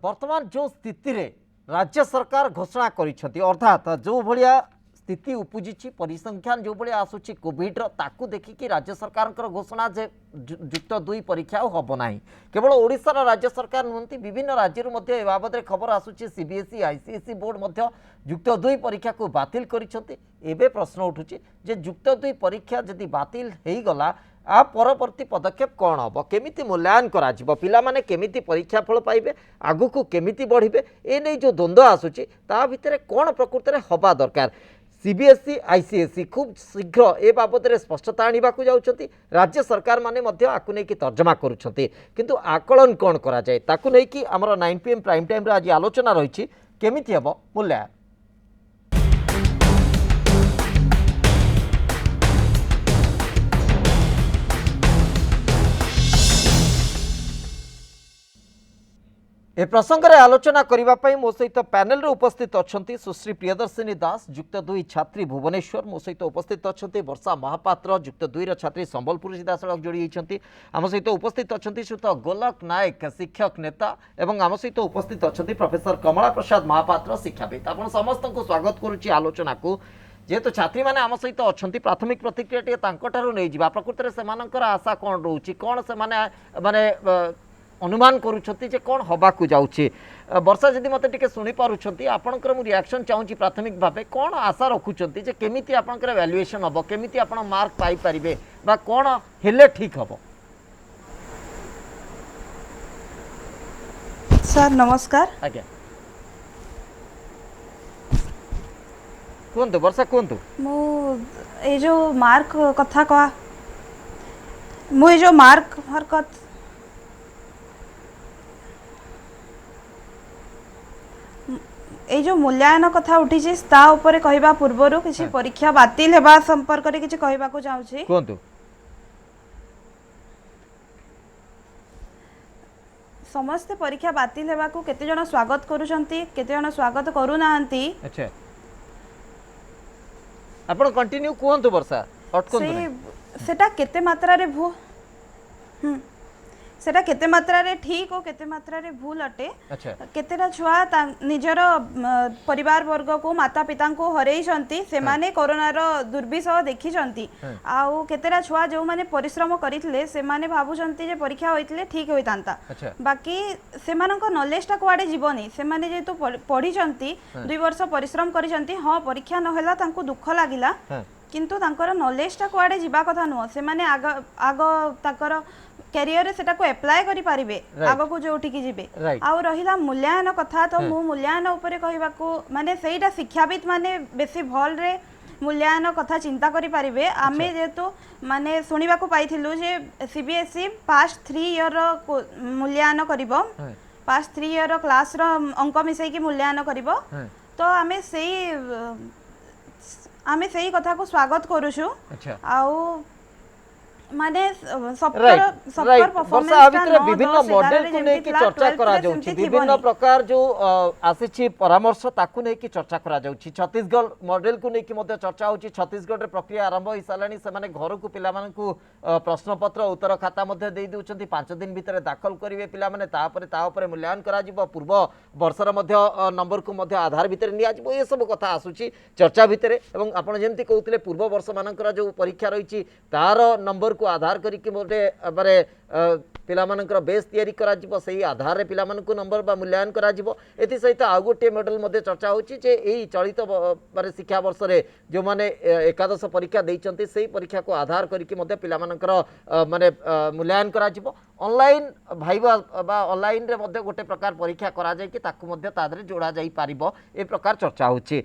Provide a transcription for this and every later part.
वर्तमान जो स्थिति रे राज्य सरकार घोषणा करिसेंती अर्थात जो भलिया स्थिति उपजिछि परिसंख्यान जो भलिया आसुछि कोविड रो ताकू देखिकी राज्य सरकार घोषणा जे युक्त 2 परीक्षा होबो नाही। केवल ओडिसा रो राज्य सरकार नुंती विभिन्न राज्य मध्ये ए बाबद खबर आसुछि सीबीएसई आईसीएसई बोर्ड मध्ये युक्त 2 परीक्षा को बातिल करिसेंती। एबे प्रश्न उठुछि जे युक्त 2 परीक्षा जदि बातिल हेई गला आ परवर्ती पदक्षेप कौन हम केमिति मूल्यांकन करा जिवो पिला माने केमिति परीक्षा फल पाइबे आगु को केमिति बढ़िबे ए नै जो द्वंद्व आसुची ता भितरे कौन प्रकृत रे हबा दरकार। सीबीएसई आईसीएसई खूब शीघ्र ए बाबद रे स्पष्टता आनिबा को जाउछंती राज्य सरकार माने मध्य आकु नै कि तर्जमा करूछंती किंतु आकलन कौन करा जाय ताकु नै कि हमर 9 PM प्राइम टाइम रे आज आलोचना रहिछि केमिति हबो मूल्यांकन। ए प्रसंग में आलोचना करने मो सहित पैनल रे उपस्थित अच्छा सुश्री प्रियदर्शिनी दास युक्त 2 छात्री भुवनेश्वर मो सहित उपस्थित अच्छा वर्षा महापात्र युक्त 2 छात्री संबलपुर सीधासख जोड़ी होती आम सहित उपस्थित अच्छा श्रीयुत गोलक नायक शिक्षक नेता एवं आम सहित उपस्थित अच्छा प्रोफेसर कमला प्रसाद महापात्र शिक्षाविद आप समस्त को स्वागत करुच्ची आलोचना को जेहेतु छात्री मैंने आम सहित अच्छा प्राथमिक प्रतिक्रिया नहीं जा प्रकृत में आशा कौन रोचे कौन से माने अनुमान करुछंती जे कौन हवा को जाउछी वर्षा जदि मते टिके सुनी पारुछंती आपनकर मु रिएक्शन चाहूची प्राथमिक भाबे कौन आशा रखुछंती जे केमिति आपनकर वैल्यूएशन हबो केमिति आपण मार्क पाई परिबे बा कौन हेले ठीक हबो। सर नमस्कार। आज्ञा कोन वर्षा कोन मु ए जो मार्क कथा कहा मु ए जो मार्क हरकत ए जो मूल्यांकन कथा उठी कहवा पूर्वर किसी परीक्षा बातिल हेबा संपर्क रे किसी कहबा को चाहूची कोंतु समस्त परीक्षा बातिल हेबा को केते जण स्वागत करूछंती केते जण स्वागत करू नाहंती। अच्छा आपण कंटिन्यू कोंतु वर्षा अटकोंतु सेटा केते मात्रा रे सेटा केते मात्रा रे ठीक और केते मात्रा रे भूल अटे। अच्छा केतेटा छुआ निजर परिवार वर्ग को माता पिता को हरई छंती से माने कोरोना रो दुर्विषह देखि छंती आउ केतेटा छुआ जो माने परिश्रम करितले से माने भाबु छंती जे परीक्षा होइतले ठीक होइतांता बाकी से मानको नॉलेज टा कोआडे जीवनी से माने जे तो पढी छंती 2 वर्ष परिश्रम करि छंती हां परीक्षा न होला तांको दुख लागिला किंतु तांकर नॉलेज टा कोआडे जीवा कथा नुह से माने आग ताकर कैरियर रे सेटा को अप्लाई करि पारिबे आगो को जो उठिकी जिबे आ रहिला मूल्यांकन कथा तो मु मूल्यांकन ऊपर कहबा को माने सेईटा शिक्षाविद माने बेसी भल रे मूल्यांकन कथा चिंता करि पारिबे आमे जेतु माने सुनिबा को पाइथिलु जे सीबीएसई पास्ट 3 ईयर रो मूल्यांकन करिवो पास्ट 3 ईयर रो क्लास रो अंक मिसई की मूल्यांकन करिवो तो आमे सेई कथा को स्वागत करूछु। आउ माने सबकर परफॉर्मेंस विभिन्न मॉडल को लेके चर्चा करा जाउछि विभिन्न प्रकार जो आसीछि परामर्श ताकू लेके चर्चा करा जाउछि छत्तीसगढ़ मॉडल को लेके मते चर्चा होछि छत्तीसगढ़ रे प्रक्रिया आरंभ होई सालानी से माने घर को पिला मानन को प्रश्न पत्र उत्तर खाता मध्ये देई देउछंती 5 दिन भीतर दाखल करिवे पिला माने ता ऊपर मूल्यांकन करा जिवो पूर्व वर्षर मध्ये नंबर को मध्ये आधार भीतर निया जिवो ए सब कथा आसुछि चर्चा भीतर एवं आपण जेंति कहउतले पूर्व वर्ष मानकर जो परीक्षा रहिछि तार नंबर को आधार करिके मोटे माने पिला मानकर बेस तैयारी करा जिवो सही आधार रे पिला माननको नंबर बा मूल्यांकन करा जिवो एथि सहित आ गोटे मॉडल मध्ये चर्चा होछि जे एई चलित माने शिक्षा वर्ष रे जो माने एकादश परीक्षा दैचंती सही परीक्षा को आधार करिके मध्ये पिला मानकर माने मूल्यांकन करा जिवो ऑनलाइन भाइबा बा ऑनलाइन रे मध्ये गोटे प्रकार परीक्षा करा जाय कि ताकू मध्ये तादरे जोड़ा जाई पारिबो ए प्रकार चर्चा होछि।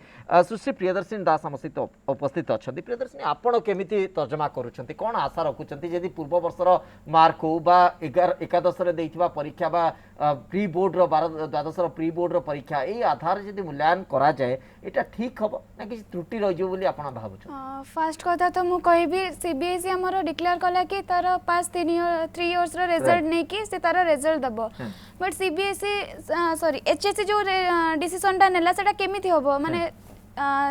सुश्री प्रियदर्शिनी दास समसित उपस्थित अछंती प्रियदर्शिनी आपण केमिति तर्जमा करूछंती कोन आशा रखुछंती यदि पूर्व वर्षर मार्क हो बा एकादश रे दैथिबा परीक्षा बा प्री बोर्ड रो 12 प्री बोर्ड रो परीक्षा ए आधार यदि मूल्यांकन करा जाय एटा ठीक हबो ना कि त्रुटि रह जो बोली आपण भाबुछ। फर्स्ट कथा तो मु कहबी सीबीएसई हमरो डिक्लेयर कला कि तार पास 3 इयर्स रो रिजल्ट नै कि से तार रिजल्ट दबो बट सीबीएसई सॉरी एचएससी जो डिसीजन टा नेला सेटा केमिति हबो माने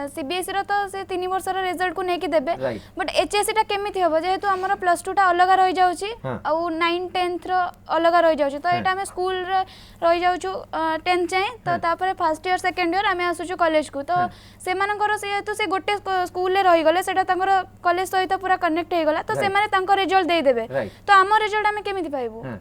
सीबीएसई रो तो से 3 वर्ष रो रिजल्ट को नेकी देबे Right. बट एचएससी टा केमिति हबो जेहेतु हमर प्लस 2 टा अलग रहि जाउची हाँ। आ 9 10th रो अलग रहि जाउची तो एटा हम स्कूल रे रहि जाउछु 10th जाए तो तापर फर्स्ट ईयर सेकंड ईयर हम आसुछु कॉलेज को तो से मानकर से हेतु से गोटे स्कूल रे रहि गले सेटा तांकर कॉलेज सहित पूरा कनेक्ट हे गला तो Right. से माने तांकर रिजल्ट दे देबे Right. तो हमर रिजल्ट हम केमिति पाइबो हाँ।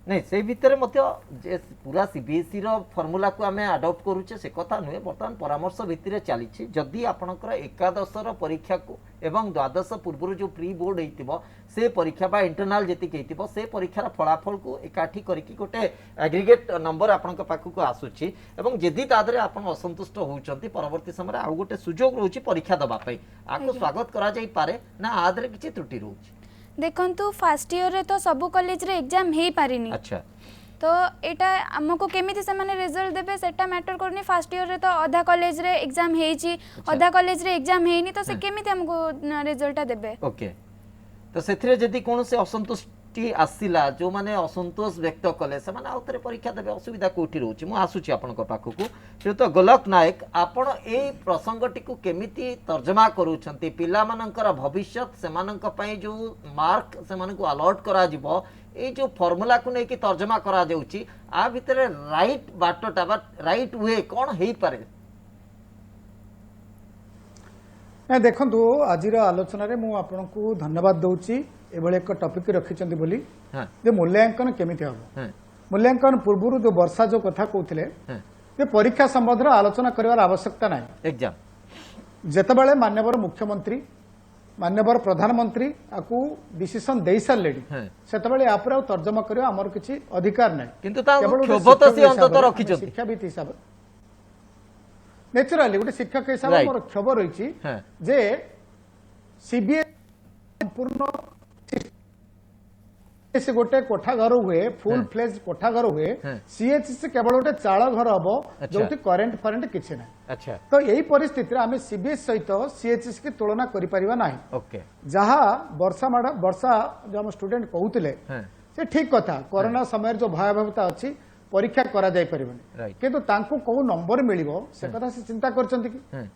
नहीं से भितर मध्य जे पूरा सीबीएसई रो फॉर्मूला को आमे अडॉप्ट करूचे से कथा नुहे वर्तमान परामर्श भितर चली जदि आपणकर एकादश रो परीक्षा को एवं द्वादश पूर्व जो प्री बोर्ड होइतिबो से परीक्षा बा इंटरनल जेतिक होइतिबो से परीक्षार फलाफल को एकाठी करिकि गोटे एग्रीगेट नंबर आपणक पाखु को आसुची एवं जदि तादरे आपण असंतुष्ट होउचंती परवर्ती समय आ गोटे सुजोग रहउची परीक्षा दबा पई आको स्वागत करा जाई पारे ना आदरे किछि त्रुटि रहउची देखंतु फर्स्ट ईयर रे तो सब कॉलेज रे एग्जाम हेई पारिनी अच्छा तो एटा हमको केमिति से माने रिजल्ट देबे सेटा मैटर करनी फर्स्ट ईयर रे तो आधा कॉलेज रे एग्जाम हेची आधा कॉलेज रे एग्जाम हेनी तो से केमिति हमको रिजल्ट देबे ओके तो सेथिरे जदि कोन से असंतुष्टि आसिला जो माने असंतोष व्यक्त कले से माने आउतरे परीक्षा देबे असुविधा कोठी रहउची मु आसुची आपन को पाखु को से तो गोलक नायक आपण ए प्रसंगटी को केमिति तर्जमा करूछंती पिला मानकर भविष्यत से मानक पई जो मार्क से मानक को अलॉट करा जिवो ए जो फार्मूला को नै कि तर्जमा करा जाउची आ भितरे राइट बाटोटा बा राइट वे कोन हेई पारे ना देखु आज आलोचन मु आपन को धन्यवाद दौची एभले एक टॉपिक रखिचंदी बोली हां जे मूल्यांकन केमिति हबो हां मूल्यांकन पूर्व जो वर्षा जो कथा कहते हां जे परीक्षा संबंध आलोचना करिवार आवश्यकता नाही एग्जाम जेतबेले माननीय मुख्यमंत्री माननीय प्रधानमंत्री आकु डिसीजन दे सारे हां सेतबेले या पर तर्जमा करिवा हमर किछि अधिकार नाही किंतु ता केवल गोटे क्षोभ तो शिक्षक से अंत हिसाब तो रे, रखिचंती शिक्षाविद हिसाब नेचुराली गोटे शिक्षक हिसाब Right. मोर क्षोभ रही हां जे सीबीएसई संपूर्ण से गोटे कोठाघर हुए फुल फ्लेज कोठाघर हुए हाँ। सीएचसी केवल गोटे चाल घर हम अच्छा। जो करेन्ट फरेन्ट किसी ना अच्छा तो यही परिस्थिति आम सीबीएस सहित सीएचसी की तुलना करिपरिबा नाही ओके जहाँ वर्षा जो हम स्टूडेंट कहते हां से ठीक कथा कोरोना समय जो भयावहता अच्छी परीक्षा करा जाई परिबनी Right. किंतु तांको को नंबर मिलिबो से कथा से चिंता करचंती कि हां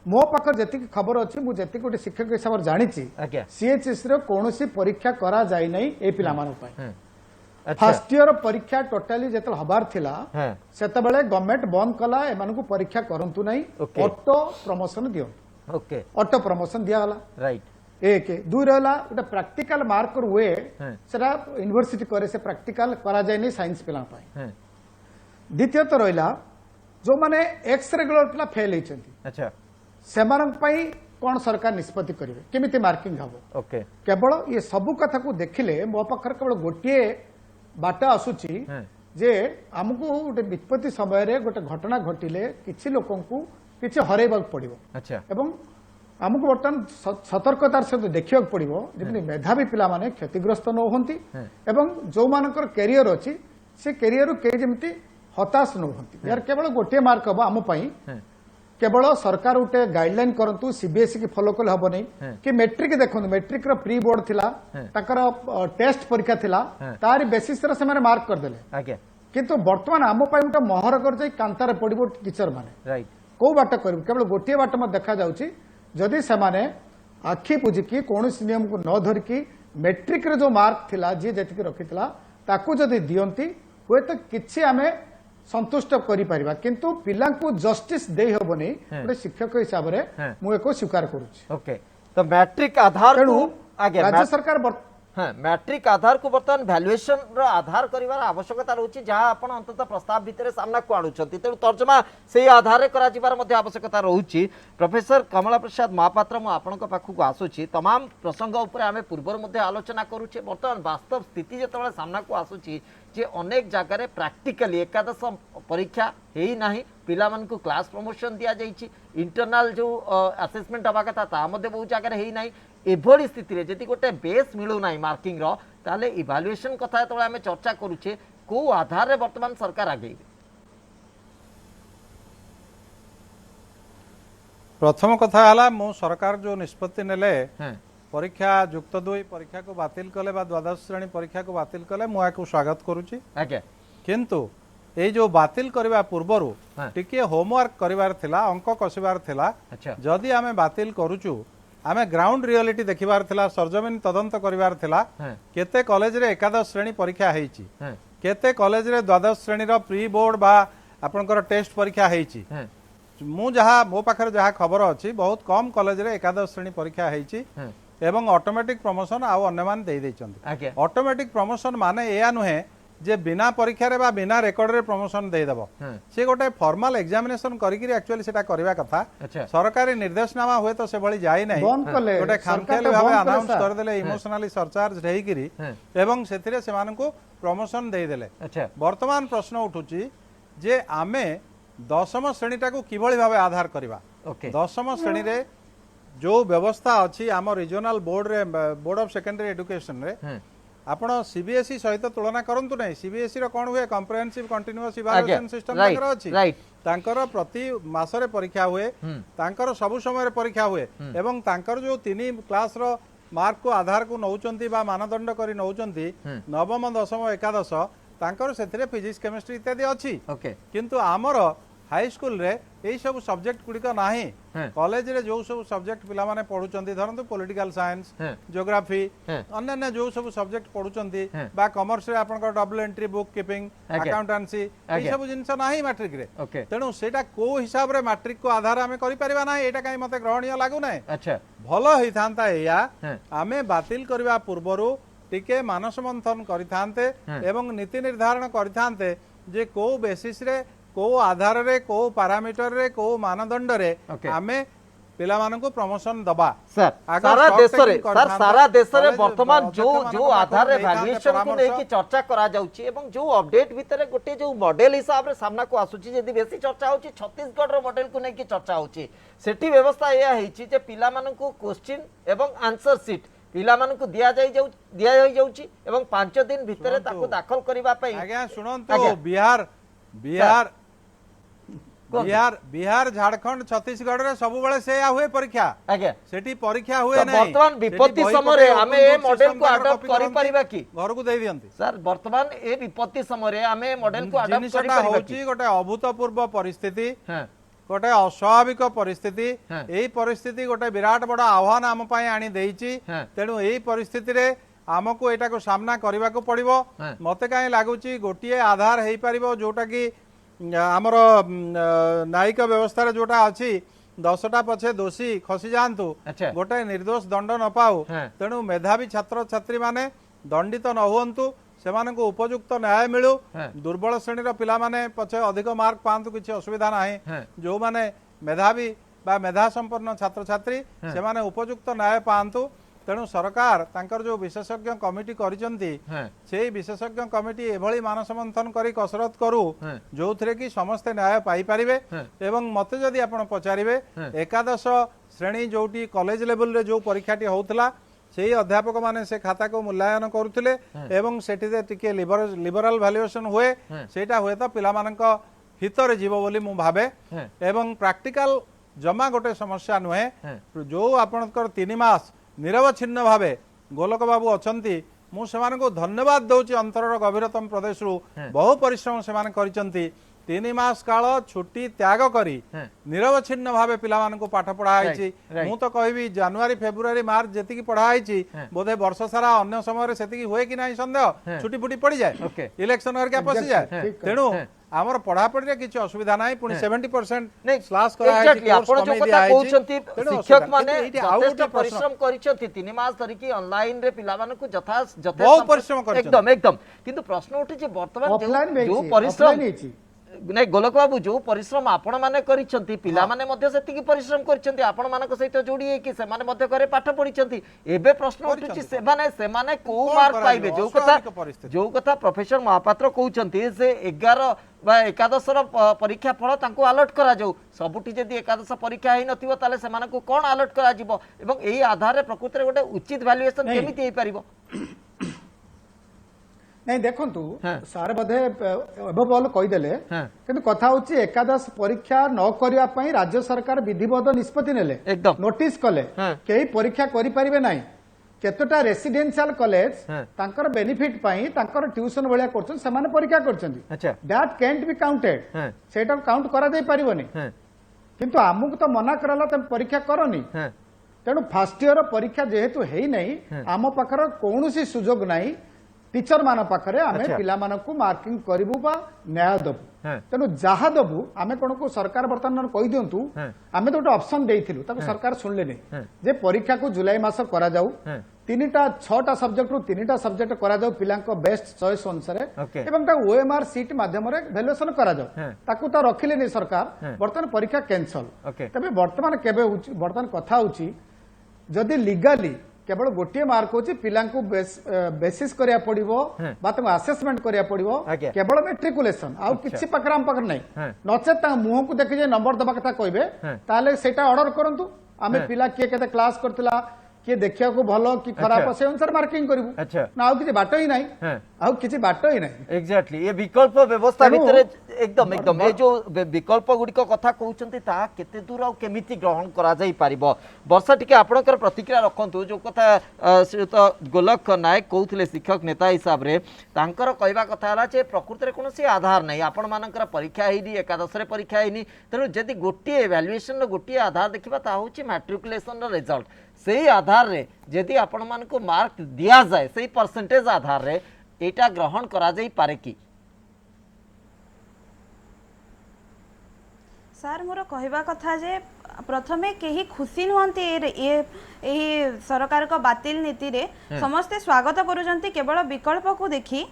मो पाखर जति खबर अच्छी मु जति गोटे शिक्षक हिसाब से जानी आज्ञा सीएचएस रो कौनसी परीक्षा करा जाई नहीं ए पिला मानक पय हां अच्छा फर्स्ट ईयर परीक्षा टोटाली जेतल हबार थिला हां सेतबेले गवर्नमेंट बंद कला एमान को परीक्षा करंतु नहीं Okay. ऑटो प्रमोशन दियो ओके ऑटो प्रमोशन दिया गला राइट एक दुई रहला गोटे प्रैक्टिकल मार्क हुए हां सेटा यूनिवर्सिटी करे से प्रैक्टिकल करा जाय नहीं साइंस पिला पय हां द्वितीयत रहिला जो माने एक्स रेगुलर पिला फेल होइचंती अच्छा सेमानक पई कोन सरकार निष्पत्ति करिवे केमिति मार्किंग हबो ओके केवल ये सबु कथा को देखिले मो पाखर केवल गोटे बाट आसुची हां जे हमको गोटे विपत्ति समय रे गोटे घटना घटिले किछि लोकन को किछि हरेबाक पड़िबो अच्छा एवं हमको बर्तमान सतर्कतार सहित देखा पड़ो जमी मेधावी पिला माने क्षतिग्रस्त न होती हाँ। एवं जो मानकर कैरियर अच्छी से कैरियर के जमी हताश न होती यार केवल गोटे मार्क हम आम हां केवल सरकार गोटे गाइडलाइन करंतु सीबीएसई की फॉलो कले हम नहीं हाँ। कि मेट्रिक देखो मेट्रिक रो प्री बोर्ड थिला हाँ। ताकर टेस्ट परीक्षा थिला हाँ। तारी बेसिस रे से मार्क करदेले आज्ञा किंतु वर्तमान आम गोटे महर कर जाई कांतार पड़ो टीचर माने राइट कौ बाट कर केवल गोटे बाट मत देखा जाउची जदि सेमाने आखि बुझिकी कौन नियम को न धरिकी मेट्रिक रे जो मार्क थिला जी जति रखिथिला ताकू जदि दियंती हुए तो किछि आमे संतुष्ट करि परिबा किंतु पिला को जस्टिस दे हबनी गोटे शिक्षक हिसाब रे हाँ। मु एको स्वीकार करूची ओके तो मैट्रिक आधार तेणु को आज्ञा राज्य सरकार हाँ मैट्रिक आधार को बर्तमान वैल्यूएशन रो आधार करिवार आवश्यकता रहउची जहां आपण अंततः प्रस्ताव भितरे सामना को आनुचंती तेणु तर्जमा से आधार रे करा जिबार मध्ये आवश्यकता रहउची प्रोफेसर कमला प्रसाद महापात्र मु आपनक पाखु को आसुची तमाम प्रसंग ऊपर आमे पूर्वर मध्ये आलोचना करूचे बर्तमान वास्तव स्थिति जेतबेले सामना को आसुची जे अनेक जगह प्रैक्टिकली एकादश परीक्षा हेई नाही पिला मन को क्लास प्रमोशन दिया जाइछि इंटरनल जो असेसमेंट हवा कथा ता मध्ये बहुत जगह हेई नाही एभली स्थिति रे जति गोटे बेस मिलु नाही मार्किंग रो ताले इवैल्यूएशन कथा तळे आमे चर्चा करूचे को आधार रे वर्तमान सरकार आगे प्रथम कथा हला मो सरकार जो निष्पत्ति नेले हां परीक्षा युक्त 2 परीक्षा को बातिल कले बा द्वादश श्रेणी परीक्षा को बातिल कले मु याकू स्वागत करूची आज्ञा किंतु ये जो बातिल करबा पूर्वरु हाँ। टिके होमवर्क करिवार थिला अंक कसिवार थिला अच्छा। जदि आमे बातिल करूचु आमे ग्राउंड रियलिटी देखिबार थिला सरजमीन तदंत करिवार थिला हाँ। केते कॉलेज रे एकादश श्रेणी परीक्षा हेची हाँ। केते कॉलेज रे द्वादश श्रेणी रो प्री बोर्ड बा आपनकर टेस्ट परीक्षा हेची हाँ। मु जहा मो पाखर जहा खबर अछि बहुत कम कॉलेज रे एकादश श्रेणी परीक्षा हेची हाँ। एवं ऑटोमेटिक प्रमोशन आउ अन्य मान दे दैचंती आज्ञा ऑटोमेटिक प्रमोशन माने एया नुहे जे बिना परीक्षा रे बा बिना रेकर्ड रे प्रमोशन दे देबो हाँ। से गोटे फॉर्मल एग्जामिनेशन करिकरी एक्चुअली सेटा करबा कथा अच्छा। सरकारी निर्देशनामा हुए तो से भली जाई नै बंद कले गोटे सरकार खामखेल तो भाबे बंद कले अनाउंस सर। कर देले इमोशनली सरचार्ज रहिकरी हाँ। एवं सेथिरे सेमानकु प्रमोशन दे देले अच्छा वर्तमान प्रश्न उठुची जे आमे दशम श्रेणीटा को किभली भाबे आधार करबा ओके दशम श्रेणी रे जो व्यवस्था अछि आम रिजनल बोर्ड रे बोर्ड ऑफ सेकेंडरी एजुकेशन रे हाँ। आपण सीबीएसई सहित तुलना करंतु नै सीबीएसई रो कोन हुए comprehensive continuous evaluation system right ताकर अछि राइट तांकर प्रति मासरे परीक्षा हुए तांकर सब समय परीक्षा हुए एवं तांकर जो 3 क्लास रो मार्क को आधार को नौचंती बा मानदंड करी नौचंती नवम दशम एकादश तांकर सेथिरे फिजिक्स केमिस्ट्री इत्यादि अछि ओके किंतु आमर हाई स्कूल रे एई सब सब्जेक्ट गुड़िक नाही हाँ। कॉलेज रे जो सब सब्जेक्ट पिला माने पढुचंती धरंतु पॉलिटिकल साइंस हाँ। ज्योग्राफी हाँ। अन्य जो सब सब्जेक्ट पढुचंती हाँ। बा कॉमर्स रे आपन डबल एंट्री बुक कीपिंग आज्ञा। अकाउंटेंसी एई आज्ञा। सब जिंस नाही मैट्रिक रे ओके तेणु सेटा को हिसाब रे मैट्रिक को आधार आमे करि परिबा नाही एटा काई मते ग्रहणीय लागु नाही अच्छा भलो हिथांता एया हाँ। आमे बातिल करबा पूर्वरु टिके मानस मंथन करिथांते हाँ। एवं नीति निर्धारण करिथांते जे को बेसिस रे को आधार रे को पैरामीटर रे को मानदंड रे ओके। आमे पिला मानको प्रमोशन दबा सर आगर सारा stock देश रे taking सर करथांते, सारा देश रे कॉलेज वर्तमान जो अध्यक्ष जो मानक आधार रे पाखରୁ वैल्यूएशन को परामर्श। लेकी चर्चा करा जाउची एवं जो अपडेट भितरे गोटे जो मॉडल हिसाब रे सामना को आसुची जदी बेसी चर्चा होची छत्तीसगढ़ रो मॉडल को लेकी चर्चा होची सेठी व्यवस्था एया हेची जे पिला माननको क्वेश्चन एवं आंसर शीट पिला माननको दिया जाई जाउची एवं 5 दिन भितरे ताको दाखल करिबा पई आज्ञा आज्ञा। सुनंतु बिहार बिहार झारखंड छत्तीसगढ़ रे सब बेले से हुए परीक्षा आज्ञा सेठी परीक्षा हुए तो नहीं वर्तमान विपत्ति समय आमे ए मॉडल को अडॉप्ट करि परिबा की घर को दे दियंती सर वर्तमान ए विपत्ति समय आमे मॉडल को अडॉप्ट करि जिनिसटा परिबा होची की गोटे अभूतपूर्व परिस्थिति हां गोटे अस्वाभाविक परिस्थिति हाँ। एई परिस्थिति गोटे विराट बड़ आह्वान आम पई आनी देइची हाँ। तेणु एई परिस्थिति रे आमको एटा को सामना करबा को पड़िबो हाँ। मते काई लागुची गोटिए आधार हेई परिबो जोटा की आमर न्यायिक व्यवस्था रे जोटा अछि 10टा पछे दोषी खसी जांतु अच्छा। गोटे निर्दोष दंड न पाऊ हाँ। तेणु मेधावी छात्र छात्री माने दंडित न हुअन्तु सेमानଙ୍କୁ उपयुक्त न्याय मिलू हाँ। दुर्बल श्रेणी पिला माने पछे अधिक मार्क पांतु किछि असुविधा नाही हाँ। जो माने मेधावी बा मेधा संपन्न छात्र छात्री सेमाने उपयुक्त न्याय पांतु तेणु सरकार तांकर जो विशेषज्ञ कमिटी करिसंती हाँ। सेही विशेषज्ञ कमिटी एभली मानस मंथन करी कसरत करू हाँ। जो थरे कि समस्त न्याय पाई परिबे हाँ। एवं मते जदि आपण पचारिबे हाँ। एकादश श्रेणी जोटी कॉलेज लेवल रे जो परीक्षाटी होउतला सेही अध्यापक माने से खाता को मूल्यांकन करुथिले एवं सेठी टिके लिबरल वैल्यूएशन हुए हाँ। सेटा हुए तो पिला मानक हितरे जीव बोली मु भाबे हाँ। एवं प्रैक्टिकल जमा गोटे समस्या नुहे हाँ। जो आपनकर 3 मास निरवच्छिन्न भावे गोलक बाबू अछंती मु सेमानको धन्यवाद दउची अंतरर गभीरतम प्रदेशरु बहु परिश्रम सेमान करिसंती 3 मास काल छुट्टी त्याग करी हाँ। निरवच्छिन्न भावे पिला मानको पाठ पढ़ाई right. मु तो कहबी जनवरी फेब्रुआरी मार्च जेति की पढ़ाई हाँ। बोधे वर्ष सारा अन्य समय रे सेति की हुए कि नाही संदेह छुट्टी फुटी पड़ी जाए Okay. इलेक्शन करके पसी जाए ठीक है। तेणु हाँ। आमर पढ़ापढ़ी रे किछि असुविधा नाही पुनी 70% नहीं स्लैश करा है एक्जेक्टली आपण जो कथा कहउछंती शिक्षक माने यथेष्ट परिश्रम करिसंती 3 मास धरि की ऑनलाइन रे पिला मानकु यथेष्ट बहुत परिश्रम करिसंती। एकदम किंतु प्रश्न उठी जे वर्तमान ऑफलाइन में जो छी, परिश्रम ऑफलाइन छी। नहीं गोलक बाबू जो परिश्रम आपण माने करिसंती पिला माने मध्ये सेति की परिश्रम करिसंती आपण मानक सहित जोडी है कि से माने मध्ये करे पाठ पढिसंती एबे प्रश्न उठुची से माने को कोन मार्क कराइबे? पाइबे अस्वाभाविक परिस्थिति। जो कथा प्रोफेसर महापात्र कहउचंती से 11 बा एकादश परीक्षा फल तांको अलर्ट करा जाऊ सबुठी जदी एकादश परीक्षा हेई नथिबो ताले से मानकु कोन अलर्ट करा जिवो एवं एही आधार रे प्रकृति रे गोटे उचित वैल्यूएशन नहीं। केमिति हेई परिबो नहीं देखंतु हाँ। सार बधे एबल कहीदेले हाँ। किंतु कथा होची एकादश परीक्षा न करिया पई राज्य सरकार विधिबद्ध निष्पत्ति नेले एकदम। नोटिस कले हाँ। केही परीक्षा करि परिबे नाही केतोटा रेसिडेंशियल कॉलेज हाँ। तांकर बेनिफिट पाई तांकर ट्यूशन भलिया करछन समान परीक्षा करछन अच्छा दैट कैंट बी काउंटेड हाँ सेटा काउंट करा दे परिबनी हाँ किंतु आमुक तो मना करला तुम परीक्षा करनी हाँ तेणु फास्ट इयर परीक्षा जेहेतु हेई नहीं आम पाखर कौनसी सुजोग नहीं टीचर मान पाखरे आमे अच्छा। पिला मानकु मार्किंग करिवु बा न्याय दबु हाँ तेणु जहा दबु आमे कोन को सरकार वर्तमान कहि दियंतु हाँ आमे तो ऑप्शन देइथिलु ताको सरकार सुनले नहीं हाँ जे परीक्षा को जुलाई मास करा जाऊ हाँ तीनटा 6टा सब्जेक्ट रु 3टा सब्जेक्ट करा जाऊ पिलांको बेस्ट चॉइस अनुसार ओके एवं ता ओएमआर सीट माध्यम रे वैल्यूएशन करा जाऊ हाँ ताकू तो रखिले नहीं सरकार हाँ। वर्तमान परीक्षा कैंसल ओके तबे वर्तमान केबे वर्तमान कथा होची जदि लीगाली केवल गोटे मार्क होची पिलांको बेसिस करिया पड़िबो हाँ। बा तंग असेसमेंट करिया पड़िबो आज्ञा। केवल मेट्रिकुलेशन आ किछि पकरा हम पकड़ हाँ। नहीं नचे ता मुंह को देखि जे नंबर दबा कथा कहबे हाँ। ताले सेटा ऑर्डर करंतु आमे हाँ। पिला किए केते क्लास करतिला किए देखिया को भलो कि खराब अच्छा। से अनुसार मार्किंग करिवु अच्छा ना आउ किछि बाटो ही नहीं हाँ आउ किछि बाटो ही नहीं एक्जाक्टली ये विकल्प व्यवस्था तेणु- भितर एकदम एकदम ये जो विकल्प गुड़िक कथा कहते ता केते दूर आउ केमिति ग्रहण करा जाई पारिबो वर्षा टिके आपणकर प्रतिक्रिया रखंतु जो कथा श्रीयुत गोलक नायक कहउथिले शिक्षक नेता हिसाब रे तांकर कहबा कथा हला जे प्रकृति रे कोनोसी आधार नहीं आपण मानकर परीक्षा हेनी एकादश रे परीक्षा हेनी तेणु जदि गोटे इवैल्यूएशन रो गोटे आधार देखिबा ता होची मैट्रिकुलेशन रो रिजल्ट सेही आधार रे जदि आपण मानको मार्क दिया जाए सेही परसेंटेज आधार रे एटा ग्रहण करा जाई पारे कि सार मोर कहवा कथा जे प्रथमे केही खुशी नुहंती ये सरकार को बातिल नीति रे समस्ते स्वागत करूजंती केवल विकल्प को देखी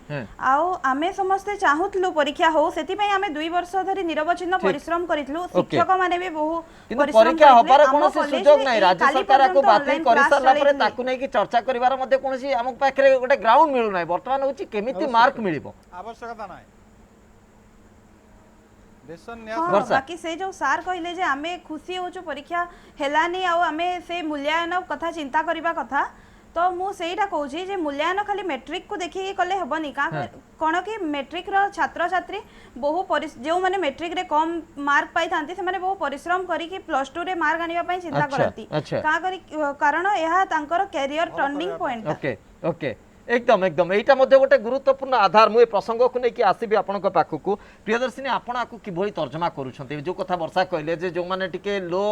आउ आमे समस्ते चाहुतलु परीक्षा हो सेति पई आमे 2 वर्ष धरि निरवचिन्न परिश्रम करितलु शिक्षक माने भी बहु किंतु परिश्रम परीक्षा करितले। हबार आम कोनोसी कॉलेज सुजोग रे नाही एई राज्य काली सरकार को पर्यंत बातिल ऑनलाइन करि क्लास सारला परे चलेइतले। ताकु नै कि चर्चा करिवार मध्ये कोनोसी हमक पाखरे गोटे ग्राउंड मिलु नाही वर्तमान होची केमिति मार्क मिलिबो आवश्यकता नाही देशन हाँ, न्यास वर्षा। बाकी से जो सार कहले जे आमे खुशी होचु परीक्षा हेलानी आउ आमे से मूल्यांकन कथा चिंता करिबा कथा तो मु सेटा कहूची जे मूल्यांकन खाली मैट्रिक को देखि कले हबनी का कोन कि मैट्रिक रो छात्र छात्री बहु जो माने मैट्रिक रे कम मार्क पाई थांती से माने बहु परिश्रम करी कि +2 रे मार्क आनिबा पई चिंता अच्छा, करती अच्छा। का करी कारण यह तांकर career turning point okay okay एकदम एकदम एटा मध्ये गोटे गुरुत्वपूर्ण आधार मु ए प्रसंग को नै कि आसीबी आपनक पाखकु प्रियदर्शिनी आपण आकु किभଳି तर्जमा करूछन्ते जो कथा वर्षा कहले जे जो माने टिके लो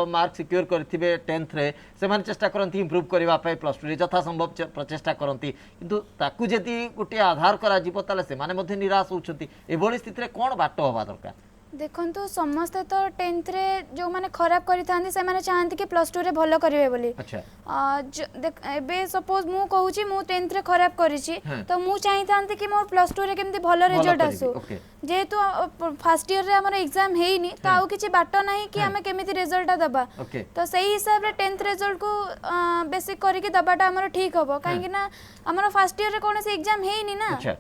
मार्क सिक्योर करथिबे 10th रे से माने चेष्टा करंती इंप्रूव करबा पई +2 रे जथा संभव प्रचेष्टा करंती किंतु ताकु जति गोटे आधार करा जिवो ताले से माने मध्ये निराश होउछन्ती एभଳି स्थिति रे कोन बाट होबा दरकार देखंतु समस्ते तो 10th रे जो माने खराब करि थांती से माने चाहंती कि +2 रे भलो करिवे बोली अच्छा एबे सपोज मु कहूची मु 10th रे खराब करिछि हाँ। तो मु चाहतांती कि मोर +2 रे केमती भलो रिजल्ट करिबी, आसु ओके। जेहेतु फर्स्ट ईयर रे हमर एग्जाम हेइनी तो आउ किछि बाटो नाही कि हमें केमिति रिजल्ट दबा ओके। तो सही हिसाब रे 10th रिजल्ट को बेसिक करी कि दबाटा हमर ठीक हबो काहे ना हमर फर्स्ट ईयर रे कोनोसी एग्जाम हेइनी ना अच्छा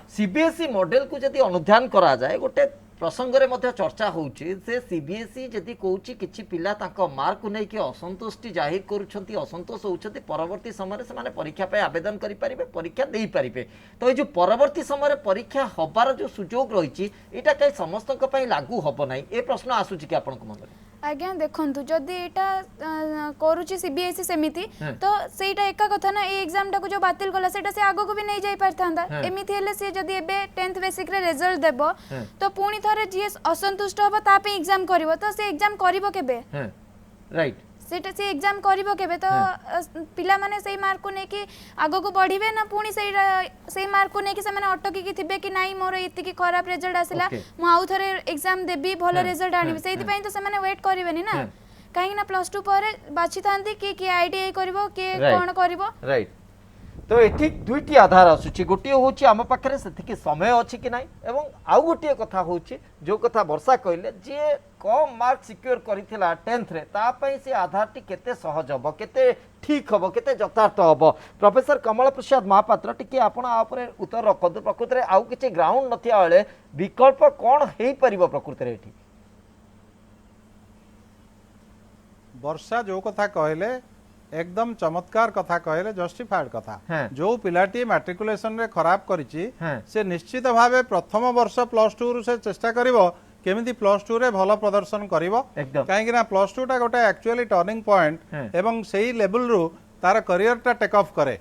सीबीएसई मॉडल को जदि अनुध्यान करा जाए गोटे प्रसंग रे मध्य चर्चा होउची से सीबीएसई जदि कहूची किछि पिला ताको मार्क को नै कि असंतुष्टि जाहिर करूछंती असंतोष होउछंती परवर्ती समय से माने परीक्षा पे आवेदन करि परिबे परीक्षा देई परिबे तो ए जो परवर्ती समय परीक्षा हबार जो सुजोग रहिची एटा कई समस्त को पई लागू हबो नै ए प्रश्न आसुची कि आपन को मन रे आज्ञा देखंतु जदि एटा करूची सीबीएसई सेमिति तो सेटा एका कथा ना ए एग्जाम टाको जो बातिल कला सेटा से आगो को भी नहीं जाई परथांदा एमिति हेले से जदि एबे 10th बेसिक रे रिजल्ट देबो तो पुणी थरे जे असंतुष्ट होबो ता पे एग्जाम करबो तो से एग्जाम करबो केबे राइट सेटा से एग्जाम करबो केबे तो पिला माने सेही मार्क को नै कि आगो को बढ़िबे ना पुणी सेही मार्क को नै कि से माने अटकी कि थिबे कि नाही मोर इति कि खराब रिजल्ट आसिला मु आउ थरे एग्जाम देबी भलो रिजल्ट आनिबे सेहि पई तो से माने वेट करबेनी ना काहे ना +2 पर बाछि थांती कि आईटीआई करबो के कोन करबो राइट तो एठी दुईटी आधार आसुची गोटे होची आम पाखरे सेतिकी समय अछि कि नाही एवं आउ गोटे कथा होची जो कथा वर्षा कहले जे कम मार्क सिक्योर करिथिला 10th रे ता पई से आधार टी केते सहज हबो केते ठीक हबो केते यथार्थ हबो प्रोफेसर कमल प्रसाद महापात्र टिके आपण आ ऊपर उत्तर रखदु प्रकृति रे आउ किछि ग्राउंड नथिया बेले विकल्प कोन हेई परिबो प्रकृति रे एठी वर्षा जो कथा कहले एकदम चमत्कार कथा कहले जस्टिफाइड कथा हाँ। जो पिलाटी मैट्रिकुलेशन रे खराब करिछि हाँ। से निश्चित भावे प्रथम वर्ष +2 रु से चेष्टा करिवो केमिति +2 रे भलो प्रदर्शन करिवो एकदम। काहेकि ना +2 टा गोटे एक्चुअली टर्निंग पॉइंट हाँ। एवं सेही लेवल रु तार करियरटा टेक ऑफ करे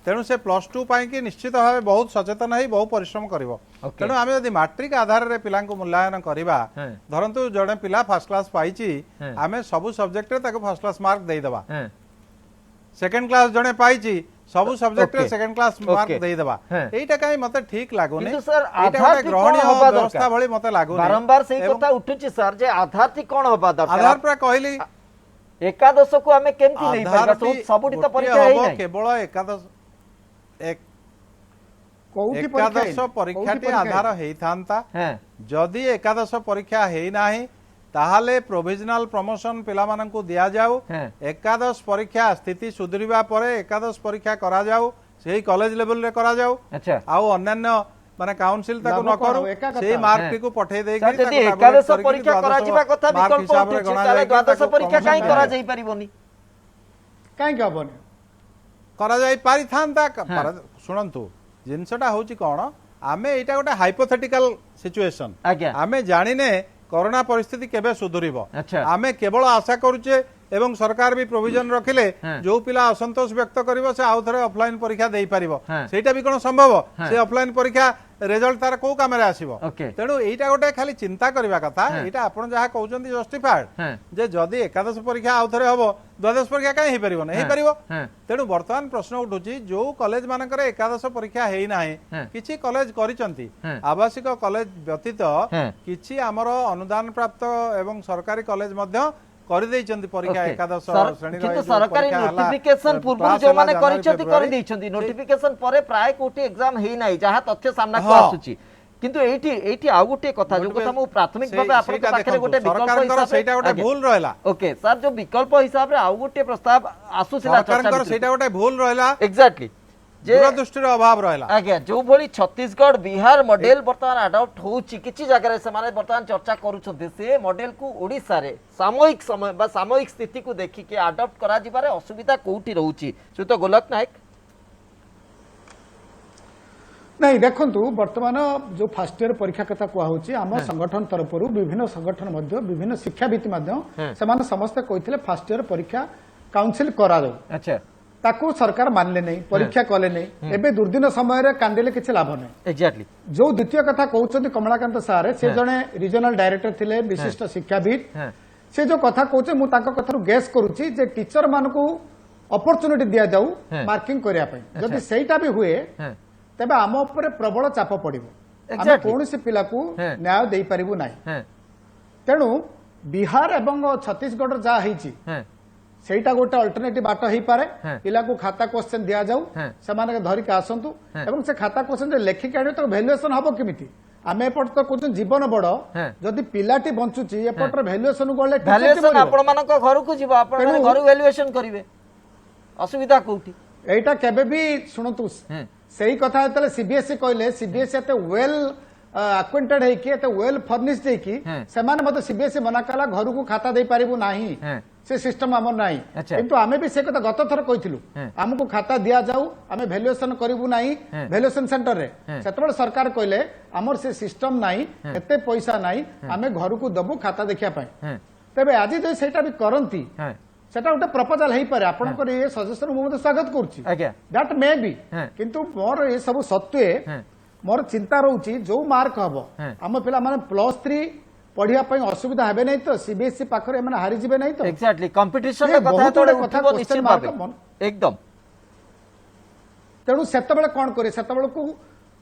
तेणु से +2 पाई कि निश्चित भाव बहुत सचेतन है बहुत परिश्रम करिवो तेणु आम जदि मैट्रिक आधार रे पिला मूल्यांकन करवा धरंतु जड़े पिला फर्स्ट क्लास पाइची आम सबु सब्जेक्ट रे ताको फर्स्ट क्लास मार्क दे देबा सेकंड क्लास जड़े पाइची सबु सब्जेक्ट रे सेकंड क्लास मार्क दे देबा एटा काई मते ठीक लागुनी किंतु सर एटा आधार गोटे ग्रहणीय होबा व्यवस्था दरकार भली मते लागुनी बारंबार सेही कथा उठुची सर जे आधार थी कोन होबा दरकार आधार पर कहली एकादश को आमे केमती नहीं आधार परबा सबुडी तो परीक्षा है नहीं केवल एकादश एक कोउठी एकादश परीक्षाटी आधार हेइथांता जदि एकादश परीक्षा हेइ नाही ताहाले प्रोविजनल प्रमोशन पिला माननकु दिया जाऊ एकादश परीक्षा स्थिति सुधरिबा परे एकादश परीक्षा करा जाऊ सेही कॉलेज लेवल रे करा जाऊ अच्छा आउ अन्यान्य माने काउंसिल ताको न करू सेही मार्क टिकु पठे देई सर यदि एकादश परीक्षा करा जिबा कथा विकल्प उठुची ताले द्वादश परीक्षा काई करा जाई परिबोनी काई गबनी करा जाई पारि थांता सुनंतु जिनसटा होची कोन आमे एटा गोटे हाइपोथेटिकल सिचुएशन आज्ञा आमे जानिने कोरोना परिस्थिति केबे सुधरिबो अच्छा आमे केवल आशा करूचे एवं सरकार भी प्रोविजन रखिले जो पिला असंतोष व्यक्त करिवो से आउ थरे ऑफलाइन परीक्षा देई परिबो सेटा भी कोन संभव से ऑफलाइन परीक्षा रिजल्ट तार को कामरे आसीबो तेणु एटा गोटे खाली चिंता करबा कथा एटा आपण जहा कहउचंती जस्टिफाइड जे जदी एकादश परीक्षा आउ थरे हबो द्वादश परीक्षा काई हे परिबो नै हे परिबो तेणु वर्तमान प्रश्न उठुची जो कॉलेज मानकर एकादश परीक्षा हेई नाही किछि कॉलेज करिसंती आवासिक कॉलेज व्यतीत किछि हमर अनुदान प्राप्त एवं सरकारी कॉलेज मध्य कर देइचंती परीक्षा एकादश श्रेणी रो किंतु सरकारी नोटिफिकेशन पूर्व जो माने करिसंती कर देइचंती नोटिफिकेशन परे प्राय कोटी एग्जाम हेई नाही जहा तथ्य सामना को आसुची किंतु एठी आ गोटे कथा जो कथा मु प्राथमिक भाबे आपन पाखरे गोटे विकल्प हिसाब सेटा गोटे भूल रहला ओके सर जो विकल्प हिसाब रे आ गोटे प्रस्ताव आसुसिला सरकार सेटा गोटे भूल रहला एग्जैक्टली दूरदृष्टि अभाव रहा आज्ञा जो भली छत्तीसगढ़ बिहार मॉडल बर्तमान अडॉप्ट होउची किछि जगह से माने बर्तमान चर्चा करूछथि से मॉडल को ओडिसा रे सामयिक समय बा सामयिक स्थिति को देखि के अडॉप्ट करा जिबारे असुविधा कोउठी रहउची श्रीयुत गोलक नायक नहीं देखंतु वर्तमान जो फर्स्ट ईयर परीक्षा कथा कुआ होची आम संगठन तरफ विभिन्न संगठन मध्य विभिन्न शिक्षावित मध्य सेमान समस्त कहिथिले फर्स्ट ईयर परीक्षा काउंसिल करा दो अच्छा ताकू सरकार मानले नहीं परीक्षा कले नहीं एबे दुर्दिन समय रे कांदिले किछि लाभ नहीं एग्जैक्टली जो द्वितीय कथा कहउछथि कमलाकांत सारे से जने रीजनल डायरेक्टर थिले विशिष्ट शिक्षाविद से जो कथा कहउछे मु ताको कथारु गेस करूची जे टीचर मानकू अपॉर्चुनिटी दिया जाऊ मार्किंग करिया पई जदि सेटा भी हुए तबे आम ऊपर प्रबल चाप पड़िबो आमे कोनोसी पिला को न्याय देई परिबु नाही तेणु बिहार एवं छत्तीसगढ़ जा हेची सेटा गोटे अल्टरनेटिव बाट हो पारे पिला को खाता क्वेश्चन दिया जाऊ से धरिक आसतु एवं से खाता क्वेश्चन लेखिक आने तो भैल्युएसन हम केमिति आम एपट तो कहते जीवन बड़ जदि पिलाटी बंचुची एपटर भैल्युएसन गले वैल्यूएशन आपण मानक घर को जीव आपण माने घर वैल्यूएशन करिवे असुविधा कोठी एटा केबे भी सुनतु सही कथा तले सीबीएसई कहले सीबीएसई एते वेल अक्वेंटेड है कि एते वेल फर्निश्ड है कि समान मते सीबीएसई मना कला घर को खाता दे पारिबु नाही से सिस्टम हमर नाही किंतु आमे भी से कथा गत थर कहिथिलु हमको खाता दिया जाऊ आमे वैल्यूएशन करिबु नाही वैल्यूएशन सेंटर रे सेतबेले सरकार कहले हमर से सिस्टम नाही एते पैसा नाही आमे घर को दबु खाता देखिया पाए तबे आज जो सेटा भी करंती सेटा उठे प्रपोजल है पारे आपन ये सजेशन मु स्वागत करूची दैट मे बी किंतु मोर ये सब सत्वे मोर चिंता रहउची जो मार्क हबो हम पिला माने +3 पढ़िया पई असुविधा हेबे नै तो सीबीएसई पाखरे माने हारि जिबे नै तो एग्जैक्टली कंपटीशन रे कथा तोड़े उठिबो निश्चित भाबे एकदम तेणु सेतबेले कोन करे सेतबेले को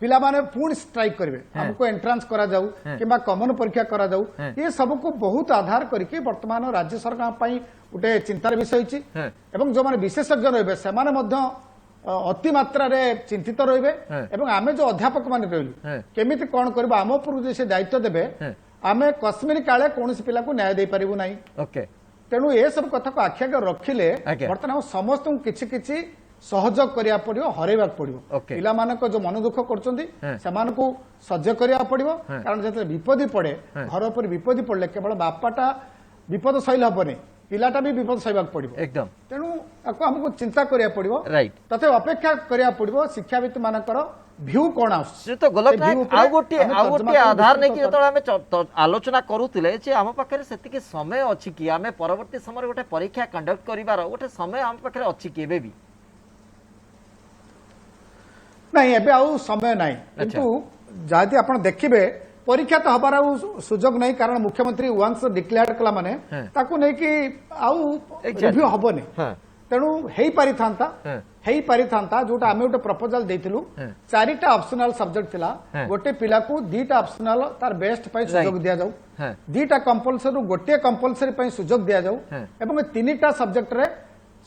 पिला माने पूर्ण स्ट्राइक करिवे हमको एंट्रेंस करा जाऊ किबा कॉमन परीक्षा करा जाऊ ये सब को बहुत आधार करके वर्तमान राज्य सरकार पई उठे चिंतार विषय छी एवं जो माने विशेषज्ञ रहबे से माने मध्य अति मात्रा रे चिंतित रहिबे एवं आमे जो अध्यापक माने रहलु केमिति कोन करबा आम ऊपर जे दायित्व देबे आमे कश्मीर काले कोनसी पिला को न्याय दे परिबु नाही ओके तेणु ये सब कथा को आख्या के रखिले वर्तमान समस्त किछि किछि सहयोग करिया पड़िबो हरेबा पड़िबो पिला मानक जो मन दुख करचंदी समान को सह्य करिया पड़िबो कारण जते विपदी पड़े घर ऊपर विपदी पड़ले केवल बापाटा विपद सहिल हबने पिलाटा भी विपद सहिबा पड़िबो एकदम तेणु आको हमको चिंता करिया पड़िबो राइट तते अपेक्षा करिया पड़िबो शिक्षावित मानकर व्यू कोन आउस तो गोलक नायक आ गोटे आधार नै कि जतळ हमें आलोचना करूतिले जे हम पाखरे सेति के समय अछि कि हमें परवर्ती समय गोटे परीक्षा कंडक्ट करिवार गोटे समय हम पाखरे अछि कि एबे भी नहीं एबे आउ समय नहीं किंतु जहाती आपण देखिबे परीक्षा तो हबार आउ सुजोग नहीं कारण मुख्यमंत्री वंस डिक्लेयर कला माने ताकू नहीं कि आउ रिव्यू हबने तेणु हेई पारिथांता जोटा आमे गोटे प्रपोजल देथिलु चारिटा ऑप्शनल सब्जेक्ट थिला गोटे पिला को दीटा ऑप्शनल तार बेस्ट पई सुजोग दिया जाऊ दीटा कंपलसरी गोटे कंपलसरी पई सुजोग दिया जाऊ एवं तीनिटा सब्जेक्ट रे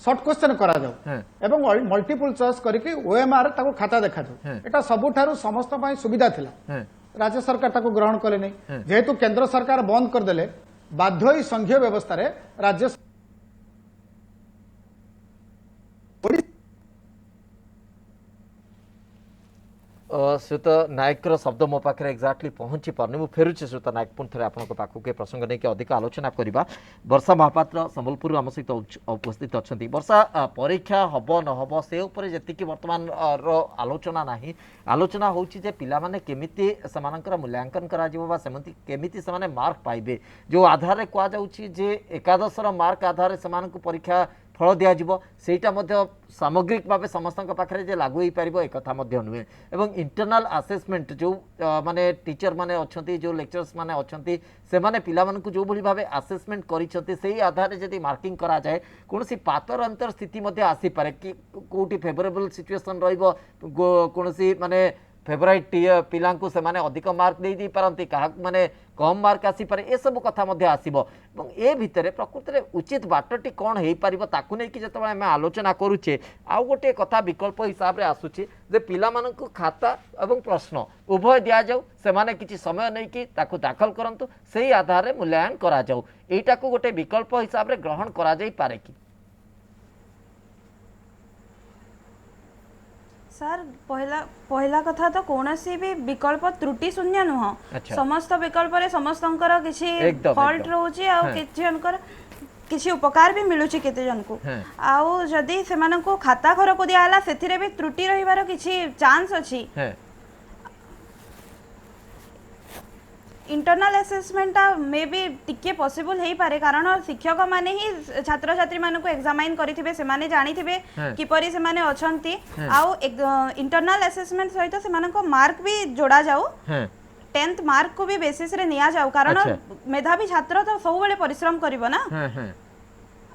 शॉर्ट क्वेश्चन करा जाऊ एवं मल्टीपल चॉइस करके ओएमआर ताको खाता देखा जाऊ एटा सबुठारु समस्त पई सुविधा थिला राज्य सरकार ताको ग्रहण कले नहीं जेहेतु केंद्र सरकार बंद कर देले बाध्य होई संघीय व्यवस्था रे राज्य श्रीयुत नायक शब्द मो पाखे एक्जाक्टली पहुंची पारनी मु फेरुचे श्रीयुत नायक पुणी थे आपको पाखक ए प्रसंग नहीं अधिक आलोचना करवा वर्षा महापात्र संबलपुर आम सहित उपस्थित अच्छा वर्षा परीक्षा हम न हम से जी बर्तमान आलोचना नहीं आलोचना होची जे पिला माने केमिति समानकर मूल्यांकन करा जिवो केमिति समाने मार्क पाइबे जो आधार कह जाउची जे एकादश मार्क आधार से परीक्षा फल दिज्व सेटा सामग्रिक भाव समस्त पाखे जे लागू हो पार एक नुहे एवं इंटरनल आसेसमेंट जो माने टीचर माने अच्छी जो लेक्चरर्स माने अच्छी से माने पिला मानकु जो भली भाव आसेसमेंट करिसेंती सेही आधार जदि मार्किंग करा जाए कोनोसी पातर अंतर स्थिति मध्ये आसी पारे कि कोठी फेवरेबल सिचुएशन रहिबो कोनोसी माने फेवराइट पिला से माने अधिक मार्क दे पारती क्या माने कम मार्क आसी पारे ए सब कथा मध्ये आसीबो एवं ए भितरे प्रकृति रे उचित बाटटी कोन हेई पारिबो ताकु नै कि जतबे हम आलोचना करूचे आउ गोटे कथा विकल्प हिसाब रे आसुची जे पिला मानकु खाता एवं प्रश्न उभय दिया जाऊ से माने किछि समय नै कि ताकु दाखल करंतु सेही आधार रे मूल्यांकन करा जाऊ एटा को गोटे विकल्प हिसाब रे ग्रहण करा जाई पारे कि सर पहला कथा तो कौनसी भी विकल्प त्रुटि शून्य नुह समस्त विकल्प रे समस्तंकर किछि फॉल्ट रहउची आ किछि अनकर किछि उपकार भी मिलुची केते जन को आउ जदी सेमान को खाता घर को दिया हला सेथिरे भी त्रुटि रहिबार किछि चांस अछि इंटरनल असेसमेंट मे बी टिके पॉसिबल हेई पारे कारण शिक्षक माने ही छात्र छात्री मानक एग्जामाइन करिथिबे से माने जानिथिबे किपरि से माने अछंती आउ इंटरनल असेसमेंट सहित से मानक मार्क भी जोड़ा जाऊ 10th मार्क को भी बेसिस रे निया जाऊ कारण मेधावी छात्र तो सब बेले परिश्रम करिवो ना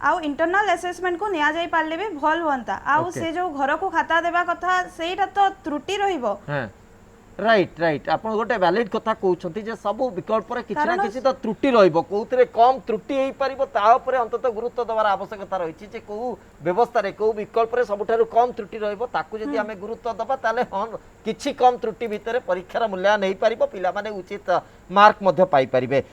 आउ इंटरनल असेसमेंट को निया जाई पारले भी भल होंता आउ से जो घर को खाता देबा कथा सेटा तो त्रुटि रहिबो राइट राइट आप गोटे वैलिड कथा कहते जे सब विकल्प रे किछि ना किछि तो त्रुटि रहिबो कोउतरे कम त्रुटि हेई परिबो ता ऊपर अंतत गुरुत्व देवार आवश्यकता रहिछि जे को व्यवस्था रे को विकल्प रे सबठारु कम त्रुटि रहिबो ताकू जदि हमें गुरुत्व दबा ताले हन किछि कम त्रुटि भितरे परीक्षार मूल्यांकन हेई परिबो पिला माने उचित मार्क मध्ये पाई परिबे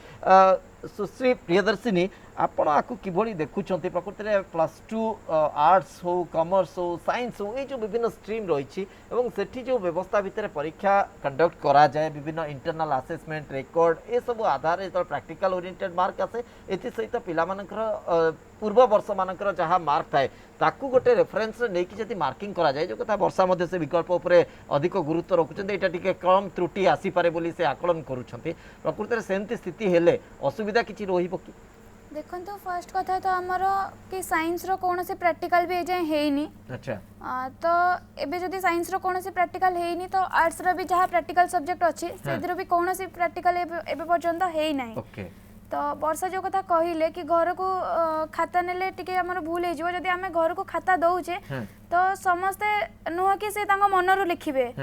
सुश्री प्रियदर्शिनी आपण आकु किभली देखुछंती प्रकृति रे +2 आर्ट्स हो कॉमर्स हो साइंस हो ए जो विभिन्न स्ट्रीम रही एवं सेठी जो व्यवस्था भितर परीक्षा कंडक्ट करा जाए विभिन्न इंटरनल असेसमेंट रेकॉर्ड ए सब आधार जो प्रैक्टिकल ओरिएंटेड मार्क आसे एथि सहित पिला मानकर पूर्व वर्ष मानकर जहाँ मार्क थाए ताकू गोटे रेफरेन्स नहीं कि जदि मार्किंग करा जाए जो कथा वर्षा मध्य से विकल्प उपरे अधिक गुरुत्व रखुछन एटा टिके कम त्रुटि आसी पारे बोली से आकलन करूछंती प्रकृति रे सेंति स्थिति हेले असुविधा किछि रहिबो कि देखो तो फर्स्ट कथा तो आमर कि साइंस रो कौन से प्रैक्टिकल भी एजाए हेनी अच्छा तो एबे जदि साइंस रो कौन से प्रैक्टिकल हेनी तो आर्ट्स रो भी जहाँ प्रैक्टिकल सब्जेक्ट अच्छी से भी कौन से प्रैक्टिकल एबे पर्यंत हेई नाही ओके तो वर्षा जो कथा कहले कि घर को खाता नेले टिके हमर भूल हे जिवो जदि हमें घर को खाता दउचे तो समस्ते नुह कि से तांको मनरु लिखिबे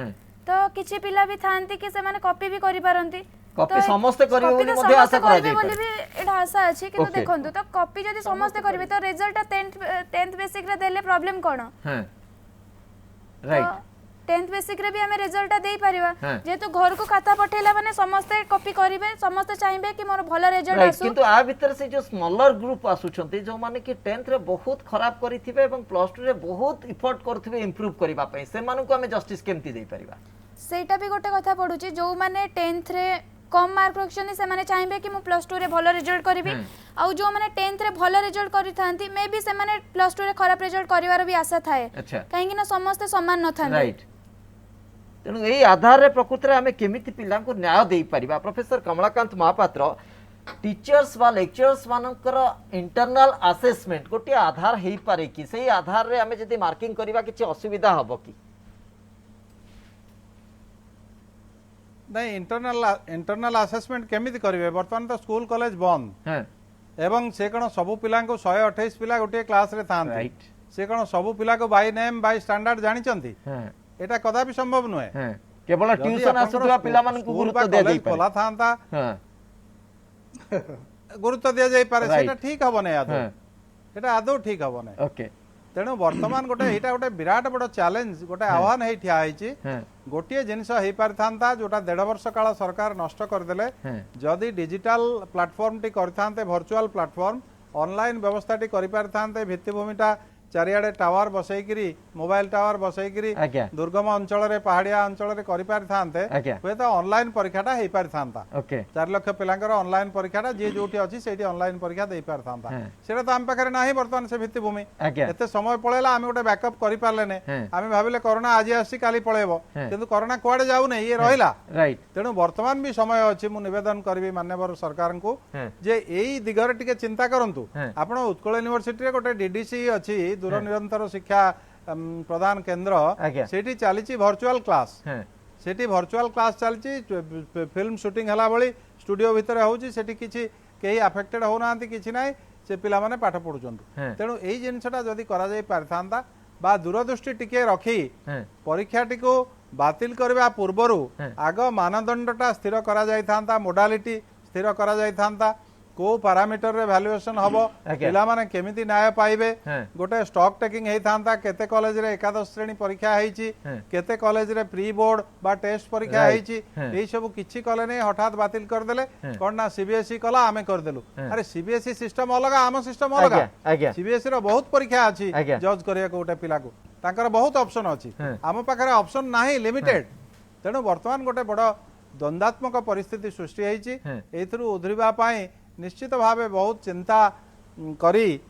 तो किछि पिला भी थांती कि से माने कॉपी भी करि पारंती कॉपी समस्त करिवे बोली मध्ये आशा करा जाय बोली भी एटा आशा अछि कि देखंतु तो कॉपी जदि समस्त करिवे तो रिजल्ट 10th बेसिक रे देले प्रॉब्लम कोन हां राइट 10th बेसिक रे भी हमें रिजल्ट देई परिबा जेतु घर को खाता पठेला माने समस्त कॉपी करिवे समस्त चाहबे कि मोर भलो रिजल्ट आसु किंतु आ भीतर से जो स्मॉलर ग्रुप आसुछंती जो माने कि 10th रे बहुत खराब करिथिबे एवं +2 रे बहुत इफोर्ट करथिबे इंप्रूव करबा पई से मानु को हमें जस्टिस केमति देई परिबा सेटा भी गोटे कथा पडुची जो माने 10th रे कम मार्क रखछनी से माने चाहबे कि मु +2 रे भलो रिजल्ट करिवि आउ जो माने 10th रे भलो रिजल्ट करि थांती मे बी से माने +2 रे खराब रिजल्ट करिवार भी आशा थाए काहे कि ना समस्त समान न थांती राइट तेणु यही आधार रे प्रकृति रे हमें केमिति पिला को न्याय देई परिबा प्रोफेसर कमलाकांत महापात्र टीचर्स वा लेक्चरर्स मानकर इंटरनल असेसमेंट गोटे आधार हेई पारे कि सेही आधार रे हमें जदि मार्किंग करिवा किछि असुविधा हबो कि नहीं इंटरनल असेसमेंट केमिति करिवे वर्तमान तो स्कूल कॉलेज बंद हाँ एवं से कौन सबू पिला 128 पिला गोटे क्लास रे था Right. से कौन सबू पिला को बाय नेम बाय स्टैंडर्ड जानी हाँ एटा कदापि संभव नुहे हाँ केवल ट्यूशन आସୁଥିବା ପିଲାମାନଙ୍କୁ ଗୁରୁତ୍ୱ ଦିଆଯାଇ ପାରେ खोला था ହଁ गुरुत्व दि जाई पारे Right. सेटा ठीक हबो नै आदौ हाँ एटा आदौ ठीक हबो नै ओके तेणु वर्तमान गोटे एटा गोटे विराट बड़ चैलेंज गोटे आह्वान हे ठिया हैछि हाँ गोटे जिनस हे पार थांता जोटा 1.5 वर्ष काल सरकार नष्ट कर देले हाँ जदि डिजिटल प्लेटफॉर्म टी करथांते वर्चुअल प्लेटफॉर्म ऑनलाइन व्यवस्था टी करि पार थांते भित्तिभूमिटा चारियाडे टावर बसैकिरी मोबाइल टावर बसैकिरी आज्ञा दुर्गम अंचल रे पहाड़िया अंचल रे करि पार थांते आज्ञा हुए तो ऑनलाइन परीक्षाटा हे पार थांता ओके 4 लाख पिलांकर ऑनलाइन परीक्षाटा जे जोटी अछि सेठी ऑनलाइन परीक्षा देई पार थांता हाँ। सेटा तो हम पाखरे नाही वर्तमान से भित्तिभूमि आज्ञा एते समय पळेला आमे गोटे बैकअप करि पारले ने हाँ। आमे भाबिले कोरोना आज आसी काली पळेबो हाँ। किंतु कोरोना कुआडे जाउ नै ये रहिला राइट तेणु वर्तमान भी समय अच्छी मु निवेदन करी मान्यवर सरकार को हाँ। जे एई दिगरे टिके चिंता करंतु हाँ। आपण उत्कल यूनिवर्सिटी रे गोटे डीडीसी अछि दूर निरंतर शिक्षा प्रदान केंद्र आज्ञा। सेठी चलीची वर्चुअल क्लास हाँ सेठी वर्चुअल क्लास चलची फिल्म शूटिंग हला बळी स्टूडियो भितर होउची सेठी किछि केही अफेक्टेड होनांती किछि नाही से पिला माने पाठ पढुचंतु हाँ। तेणु एई जिनसटा जदी करा जाई पारथांता बा दूरदृष्टि टिके रखी हाँ परीक्षाटी को बातिल करबा पूर्वरु हाँ। आग मानदंडटा स्थिर करा जाई थांता मोडालिटी स्थिर करा जाई थांता को पैरामीटर रे वैल्यूएशन हबो आज्ञा। पिला माने केमिति न्याय पाइबे हाँ। गोटे स्टॉक टेकिंग हेई थांता केते कॉलेज रे एकादश श्रेणी परीक्षा हेइची हाँ। केते कॉलेज रे प्री बोर्ड बा टेस्ट परीक्षा Right। हेइची हाँ। एई सब किछि कले नै हठात बातिल कर देले हाँ। कोन ना सीबीएसई कला आमे कर देलु हाँ। अरे सीबीएसई सिस्टम अलग आम सिस्टम अलग आज्ञा, आज्ञा। सीबीएसई रो बहुत परीक्षा अछि आज्ञा। जज करिया को गोटे पिला को तांकर बहुत ऑप्शन अछि हाँ। आम पाखरे ऑप्शन नाही लिमिटेड तेणु वर्तमान गोटे बड़ द्वंद्वात्मक परिस्थिति सृष्टि होइछि हाँ। एथुरु उधरिबा पाई निश्चित भावे बहुत चिंता करी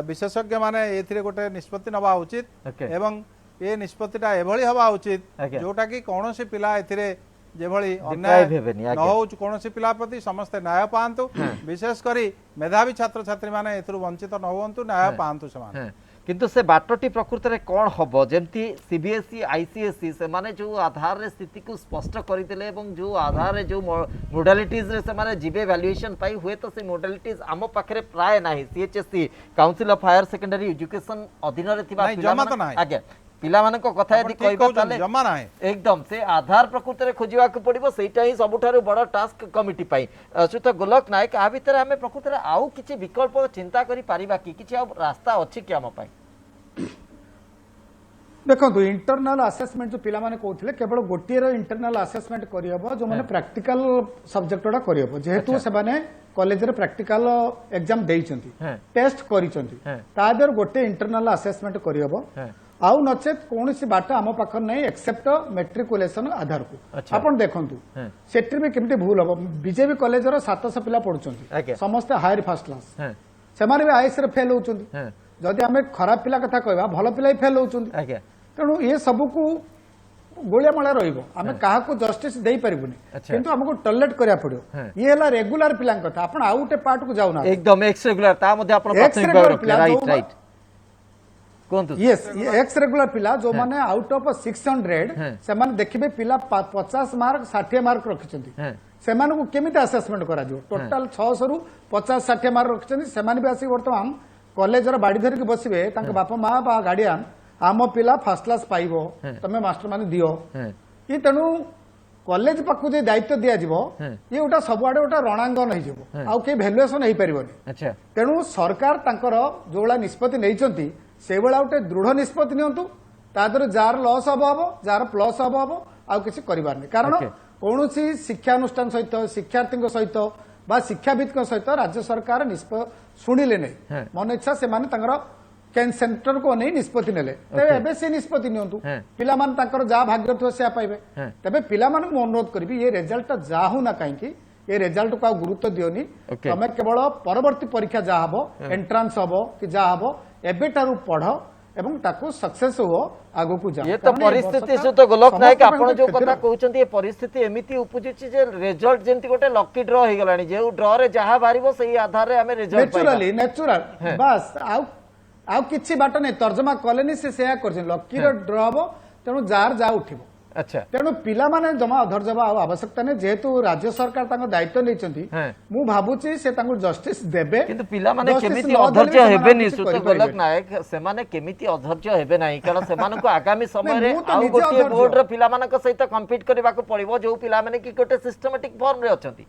विशेषज्ञ माने एथिरे गोटे निष्पत्ति नबा उचित Okay। एवं ये निष्पत्तिटा एभଳି हवा उचित आज्ञा। जोटा कि कौनसी पिला एथिरे जेभଳି Deprive अन्याय हेबेनि, न आज्ञा। हो कौनसी पिला प्रति समस्त न्याय पांतु विशेष करी मेधावी छात्र छात्री माने एथुरु वंचित न होवंतु न्याय पांतु समान हाँ किंतु से बाटटी प्रकृत रे कौन हबो जेमती सीबीएसई आईसीएसई से माने जो आधार रे स्थिति को स्पष्ट करितले एवं जो आधार रे जो मोडालिटीज रे से माने जीबे वैल्यूएशन पाई हुए तो से मोडालिटीज आम पाखरे प्राय नाही CHSC council of higher secondary education अधीन रे थिबा नहीं, जमा तो नाही। आगे पिला मानक कथा यदि ठीक कहबा कहउछन, ताले जमा नाही एकदम से आधार प्रकृत रे खोजिवा को पड़िबो सेटा ही सबुठारु बड़ टास्क कमिटी पाई सुत गोलक नायक आ भितर हमें प्रकृत रे आउ किछि विकल्प चिंता करि पारिबा कि किछि आ रास्ता अछि कि हम पाई देखो इंटरनल असेसमेंट जो पिला माने कहते केवल गोटे इंटरनल असेसमेंट करहब जो माने प्रैक्टिकल सब्जेक्ट गुड़ा करहब जेहेतु से माने कॉलेज रे प्रैक्टिकल एग्जाम देइचंती हाँ। टेस्ट करिचंती हाँ। ता देर गोटे इंटरनल असेसमेंट करहब हाँ। आउ नचेत कोनोसी बाटा आम पाखर नहीं एक्सेप्ट मेट्रिकुलेशन आधार को अच्छा। आपण देखंतु हाँ। सेट्री भी केमती भूल हबो बीजेपी कॉलेज रो 700 पिला आज्ञा। पढुचंती समस्त हायर फर्स्ट क्लास हाँ सेमाने भी आईएस रे फेल होचंती हाँ जदि आमे खराब पिला कथा कहबा भल पिला ही फेल होचंती आज्ञा तेणु ये सबको गोलियामाला रहिबो आमे काहाको जस्टिस देई परिबुनी अच्छा। किंतु हमको टॉलरेट करिया पड़ियो हाँ। ये हला रेगुलर पिला कथा आपण आउटे पार्ट को जाउना एकदम एक्स रेगुलर ता मध्ये आपण Ex प्राथमिक regular भाव पिला राइट जो राइट कोंतु यस ये एक्स रेगुलर पिला जो माने आउट ऑफ 600 हाँ। से माने देखिबे पिला 50 मार्क 60 मार्क रखिचंती हाँ से माने को केमिति असेसमेंट करा जो टोटल 600 रु 50 60 मार्क रखिचंती से माने भी आसी वर्तमान कॉलेज रो बाडी धरि के बसिबे तांक बापा मां बा गार्डियन आम पिला फर्स्ट क्लास पाइबो तमे मास्टर माने दियो हाँ ये तेणु कॉलेज पाखु जे दायित्व दिया जिवो हाँ। ये गोटा सबआडे गोटा रणांगन होइजिवो आउ के वैल्यूएशन हेई परिबोनी अच्छा तेणु सरकार तांकर जोला निष्पत्ति नैचंती से बेला गोटे दृढ़ निष्पत्ति नियंतु तादर जार लॉस हबो जार प्लस हबो आउ किछि करिबार नै कारण Okay। कोनोसी शिक्षानुष्ठान सहित शिक्षार्थी सहित बा शिक्षाविद सहित राज्य सरकार शुणिले नै हाँ। मन इच्छा से माने तांकर कैन सेंटर को नहीं निष्पत्ति नेले तेबे एबे से निष्पत्ति नियंतु हाँ। पिला मान तांकर जा भाग्य थो से पाइबे हाँ। तबे पिला मान को अनुरोध करबी ये रिजल्ट जाहु ना काहेकि ये रिजल्ट को गुरुत्व दियोनी Okay। तमे केवल परवर्ती परीक्षा जा हबो एंट्रांस हबो कि जा हबो एबे तारु पढ एवं ताकू सक्सेस हो आगो को जा ये तो परिस्थिति से तो गोलक नायक आपण जो कथा कहउचंती ये परिस्थिति एमिति उपजुची जे रिजल्ट जेंति गोटे लकी ड्रॉ हे गलानी जे ड्रॉ रे जहा बारिबो सही आधार रे हमें रिजल्ट पाइबा नेचुरली नेचुरल बस आउ किछि बाट नै तर्जमा कलेनी से सेया करछन लकी रो ड्रॉ हबो तेणु जार जा उठिबो अच्छा तेणु पिला माने जमा अधर जबा आवश्यकता नहीं जेहेतु राज्य सरकार तांको दायित्व नहीं हाँ। मु भाबुची से तांको जस्टिस देबे किंतु पिला माने Justice केमिति न देले अधैर्य भी हेबेनी ସେମାନେ सुत କିଛି गोलक କରିପାରିବେନି। नायक सेमाने केमिति अधैर्य हेबे नाही कारण सेमानकु आगामी समय रे ମୁଁ ତ आउ ନିଜେ गोटे अधैर्य। बोर्ड रे पिला मानक सहित कम्पीट करबा को पड़िबो जो पिला माने कि गोटे सिस्टमैटिक फॉर्म रे अछंती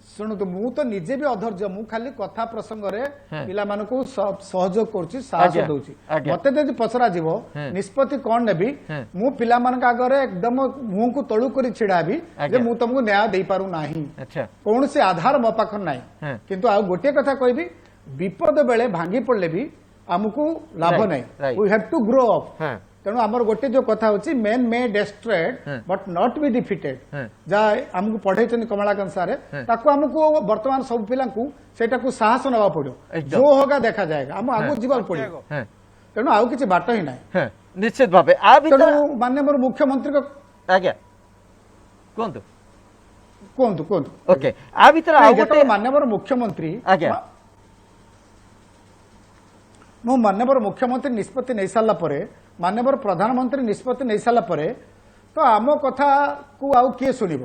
शुणु मु तो निजे भी अधर्य मु खाली कथा प्रसंग रे हाँ। पिला मानकु सहयोग करूची साहस आज्ञा, दउची आज्ञा। मते जदि पसरा जीवो हाँ। निष्पत्ति कोन नेबी हाँ। मु पिला मानक आगरे एकदम मुंह को तळु करी छिडाबी जे आज्ञा। मु तुमको न्याय देई पारु नाही अच्छा कौन से आधार मो पाखर नाही हाँ। किंतु आ गोटे कथा कहबी विपद बेले भांगी पड़ले भी हमको लाभ Right, नहीं right. We have to grow up हाँ। तेणु आमर गोटे जो कथा होची मेन मे डेस्ट्रॉयड हाँ। बट नॉट बी डिफिटेड हाँ। जा हमको पढ़े कमलाकांत सारे हाँ। ताको हमको वर्तमान सब पिला सेटा को साहस नवा पड़ो एकदम। जो होगा देखा जाएगा हम आगु जीवा पड़ो हाँ तेणु आउ किछि बाट ही नाही हाँ निश्चित भाबे आ तेणु भीतर माननीय मोर मुख्यमंत्री को आज्ञा कोंतु कोंतु कोंतु ओके आ भीतर आ गोटे माननीय मोर मुख्यमंत्री आज्ञा मु माननीय मुख्यमंत्री निष्पत्ति नहीं सारा पर माननीय प्रधानमंत्री निष्पत्ति नहीं सारा पर तो आम कथा को आउ किए शुणव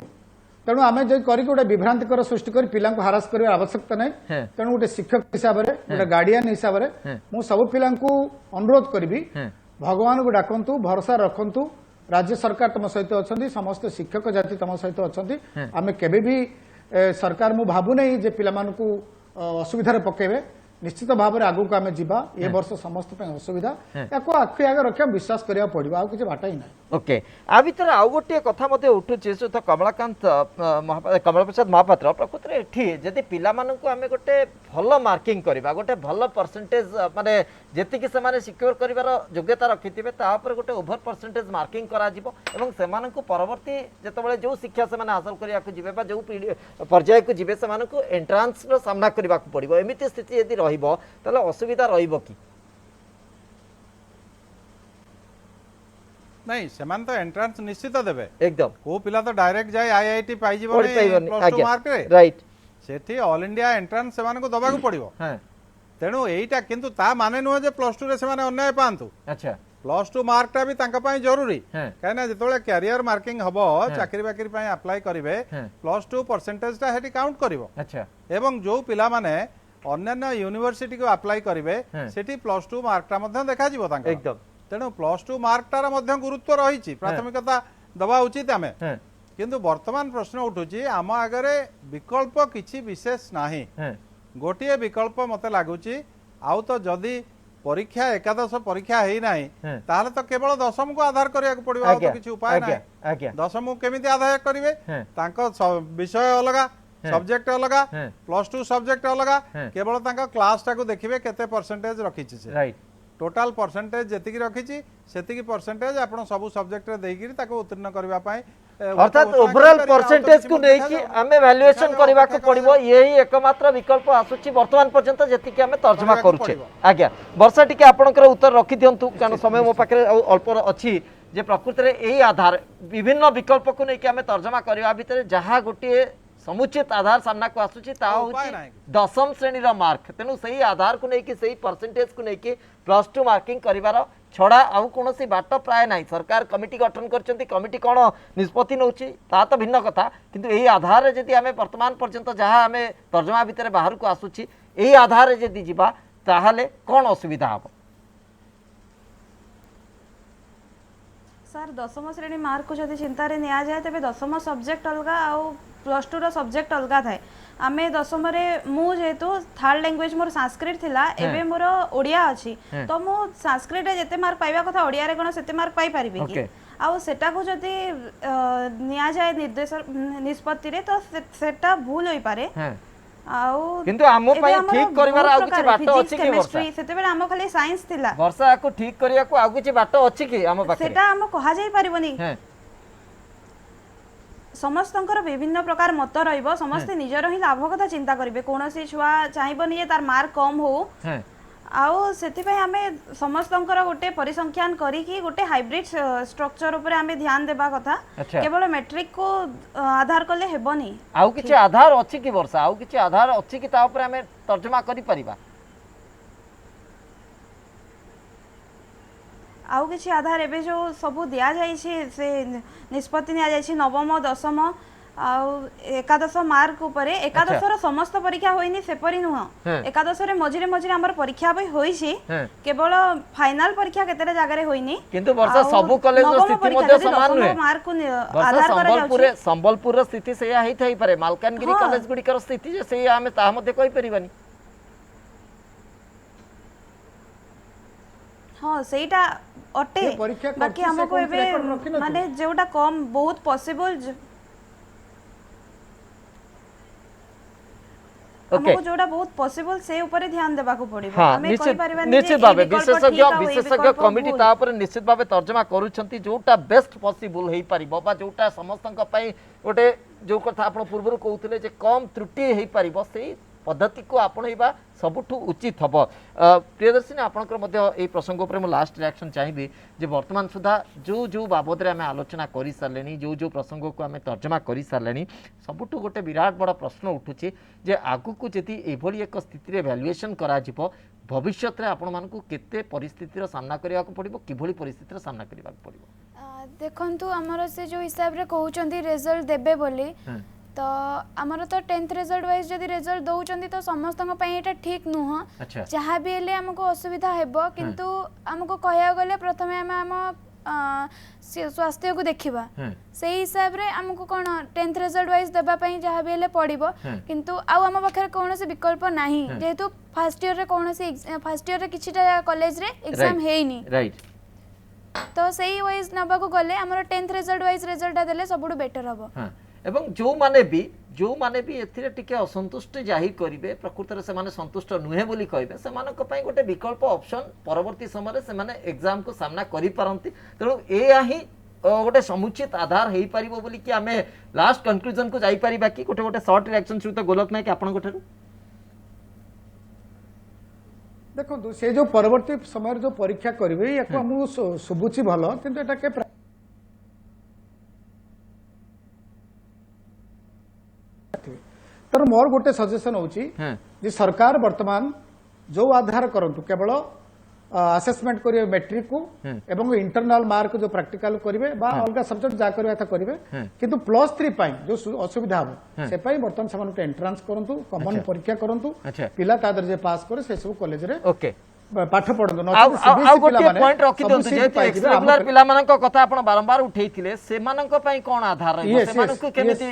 तेणु आम जो करी गोटे विभ्रांतिकर सृष्टि कर पिला हारास कर आवश्यकता नहीं हाँ। तेणु गोटे शिक्षक हिसाब से गोटे गार्डियन हिसाब से हाँ। मु सब पिला अनुरोध करी हाँ। भगवान को डाकतु भरोसा रखु राज्य सरकार तुम सहित अच्छा समस्त शिक्षक जाति तुम सहित अच्छा आम केबे भी सरकार मु भावु नहीं जे पिला असुविधा पकेबे निश्चित भाव में आगू आम जीवा ए वर्ष समस्त पे असुविधा या आखि आगे रखा विश्वास करा पड़ो आ किसी बाट ही ना ओके आ भीतर आउ गोटे कथा मते उठुछि से तो कमलाकांत कमला प्रसाद महापात्र प्रकृति रे एठी जदि पिला मानकु आमे गोटे भल मार्किंग करबा गोटे भल परसेंटेज माने जेति कि से माने सिक्योर करिवार योग्यता रखिथिबे ता ऊपर गोटे ओभर परसेंटेज मार्किंग करा जिवो एवं सेमानकु परवर्ती जेतबेले जो शिक्षा से माने हासिल करिया को जिवे बा जो पर्याय को जिवे सेमानकु एंट्रांस रो सामना करबा को पड़िबो एमिति स्थिति यदि रहिबो ताले असुविधा रहिबो की नहीं सेमान तो एंट्रांस निश्चित देबे एकदम को पिला तो डायरेक्ट जाय आईआईटी पाई जीवो पढ़ी पाइबनी प्लस 2 मार्क रे राइट सेठी ऑल इंडिया एंट्रांस सेमान को दबा को पड़िबो हां तेणु एईटा किंतु ता माने नुह जे प्लस 2 रे सेमान अन्याय पांतु अच्छा प्लस 2 मार्क टा भी तांका पई जरूरी हाँ। कहना जेतोले कैरियर मार्किंग हबो चाकरी बाकरी पई अप्लाई करिवे हाँ। प्लस 2 परसेंटेज टा हेटी काउंट करिवो अच्छा एवं जो पिला माने अन्य यूनिवर्सिटी को अप्लाई करिवे हाँ। सेठी प्लस 2 मार्क टा मध्ये देखा जीवो तांका एकदम तेणु प्लस 2 मार्क टार मध्ये गुरुत्व रही प्राथमिकता दबा उचित आमे हां किंतु वर्तमान प्रश्न उठुची आम आगरे विकल्प किछि विशेष नाही हां गोटिए विकल्प मते लागुची आउ तो जदि परीक्षा एकादश परीक्षा हेई नाही हाँ। ताहले तो केवल दशम को आधार करिया को पड़िबो आउ तो किछि उपाय नाही आज्ञा दशम को केमिति आधार करिवे हाँ। तांको विषय अलगा सब्जेक्ट अलगा हाँ। प्लस 2 सब्जेक्ट अलगा हाँ। केवल तांको क्लास टाको देखिबे केते परसेंटेज रखिछि से राइट टोटाल परसेंटेज जेतिकी रखिछि सेतिकी परसेंटेज आपण सब सब्जेक्ट रे देइकिरी ताको उत्तीर्ण करबा पाए अर्थात ओवरऑल परसेंटेज को लेकी आमे वैल्यूएशन करबा को पड़िबो यही एकमात्र विकल्प आसुची वर्तमान पर्यंत जेति कि आमे तर्जमा करूचे आज्ञा वर्षा टिके आपनकर उत्तर रखि दियंतु कारण समय मो पाखरे अल्प अछि जे प्रकृति रे एही आधार विभिन्न विकल्प को लेकी आमे तर्जमा करबा भितरे जहा गोटे समुचित आधार सामना को आसुची ता होची दशम श्रेणी रो मार्क तेनु सही आधार को लेकी सही परसेंटेज को लेकी प्लस 2 मार्किंग करिवार छड़ा आउ कोनोसी बाट प्राय नाही सरकार कमिटी गठन करचंती कमिटी कोन निष्पत्ति नउची ता तो भिन्न कथा किंतु एही आधार रे जदि हमें वर्तमान पर्यंत जहा हमें तर्जमा भितर बाहर को आसुची एही आधार रे जदि जिबा ताहाले कोन असुविधा हबो सर दशम श्रेणी मार्क को जदि चिंता रे निया जाए तबे दशम सब्जेक्ट अलगा आउ प्लस 2 रो सब्जेक्ट अलगा थाए आमे दशम रे मु जेतु थर्ड लैंग्वेज मोर संस्कृत थिला एबे मोर ओडिया अछि तो मु संस्कृत रे जते मार्क पाइबा कथा ओडिया रे कोन सेते मार्क पाइ परिबे कि आउ सेटा को जदि निया जाए निर्देश निष्पत्ति रे तो सेटा भूल होई पारे आउ किंतु हमो पई ठीक करिवार आ किछि बाट अछि कि वर्षा सेते बेले हमो खाली साइंस थिला वर्षा को ठीक करिया को आ किछि बाट अछि कि हम पाखे सेटा हमो कहा जाई परिबनी समस्तंकर विभिन्न प्रकार मत रहिबो समस्त निजर ही लाभ कथा चिंता करिवे कोनोसी छुआ चाहिबनी जे तार मार्क कम हो आउ सेति पे हमें समस्तंकर गोटे परिसंख्यान करी कि गोटे हाइब्रिड स्ट्रक्चर ऊपर हमें ध्यान देबा कथा केवल मैट्रिक को आधार करले हेबनी आउ किछि आधार अछि कि वर्षा आउ किछि आधार अछि कि ता ऊपर हमें तर्जमा करि परिबा आउ किछि आधार एबे जो सब दिया जाई छी से निष्पत्ति निया जाई छी नवम दशम आउ एकादश मार्क उपरे एकादश रो समस्त परीक्षा होइनी सेपरि नुह एकादश रे मझिरे मझिरे हमर परीक्षा भी होई छी केवल फाइनल परीक्षा केतेरे जागा रे होइनी किंतु वर्षा सब कॉलेज रो स्थिति मध्ये समान नुहे मार्क को वर्षा आधार करा संबलपुर रो स्थिति से या हेई पारे मालकानगिरी कॉलेज गुडी कर स्थिति जे से आमे ता मध्ये कहि परिबानी हाँ सेटा अटे ये परीक्षा बाकी करछि से हमको कोन एबे record रखि नथि? माने जेउटा कम बहुत पॉसिबल ओके हमको जोड़ा बहुत पॉसिबल से ऊपर ध्यान देबा को पड़िबो हाँ हमें निश्चित कहि परिबानी निश्चित भावे विशेषज्ञ कमिटी ता पर निश्चित भावे तर्जमा करूछंती जोटा बेस्ट पॉसिबल हेई परिबो बा जोटा समस्तक पई गोटे जो कथा आपण पूर्वरु कहउतले जे कम त्रुटि हेई परिबो सेही पद्धति को आपणैबा सबुठु उचित हब प्रियदर्शिनी आपणकर मध्य ए प्रसंग उपर लास्ट रिएक्शन चाहिए जे वर्तमान सुधा जो जो बाबद रे आमे आलोचना करि सारलेनी जो जो प्रसंग को आमे तर्जमा करि सारलेनी सबुठु गोटे विराट बड़ प्रश्न उठुची जे आगु को जति एभली एक स्थिति रे वैल्यूएशन करा जिवो भविष्य रे आपण मानकु केते परिस्थितिर सामना करिया को पड़िबो किभली परिस्थितिर सामना करिया को पड़िबो देखंतु हमर से जो हिसाब रे कहउचंती रिजल्ट देबे बोली तो आमर तो 10th रिजल्ट वाइज जदि रिजल्ट दउचंती तो समस्त पई एटा ठीक नुह अच्छा जहाँ भी हेले हमको असुविधा हेबो किंतु हमको कहया गले प्रथमे हम स्वास्थ्य को देखिबा से हिसाब रे हमको कोन 10th रिजल्ट वाइज देबा पई जहाँ भी हेले पड़िबो किंतु आउ हम पाखरे कोनोसी विकल्प नाही जेहेतु फर्स्ट ईयर रे कोनोसी फर्स्ट ईयर रे किछिटा कॉलेज रे एग्जाम हेइनी राइट तो सही वाइज नबा को गले हमर 10th रिजल्ट वाइज रिजल्ट देले सबुडु बेटर हबो एवं जो माने भी एथिरे टिके असंतुष्ट जाहिर करिवे प्रकृत रे से माने संतुष्ट नुहे बोली कहबे से मानक पई गोटे विकल्प ऑप्शन परवर्ती समय रे से माने एग्जाम को सामना करि पारंती तेणु ए ही गोटे समुचित आधार हेई परिबो बोली कि आमे लास्ट कंक्लूजन को जाई परिबा कि गोटे गोटे शॉर्ट रिएक्शन श्रुत गोलक नायक आपन गोटेरु देखो से जो परवर्ती समय जो परीक्षा करिवे याको हमु सुबुची भलो किंतु एटा के तर मोर गोटे सजेशन होची जे सरकार वर्तमान जो आधार करंतु केवल असेसमेंट करिवे मैट्रिक को एवं इंटरनल मार्क जो प्रैक्टिकल करिवे बा अलगा सब्जेक्ट जा करिवे था करिवे किंतु +3 पई जो असुविधा हो से पई वर्तमान समान एंट्रेंस करंतु कॉमन परीक्षा करंतु पिला तादर जे पास करे से सब कॉलेज रे ओके पाठ पढंतु न आ गोटे पॉइंट रखि दो जेते रेगुलर पिला मानक कथा आपण बारंबार उठेइथिले से मानक पई कोन आधार रहबो से मानक केमिति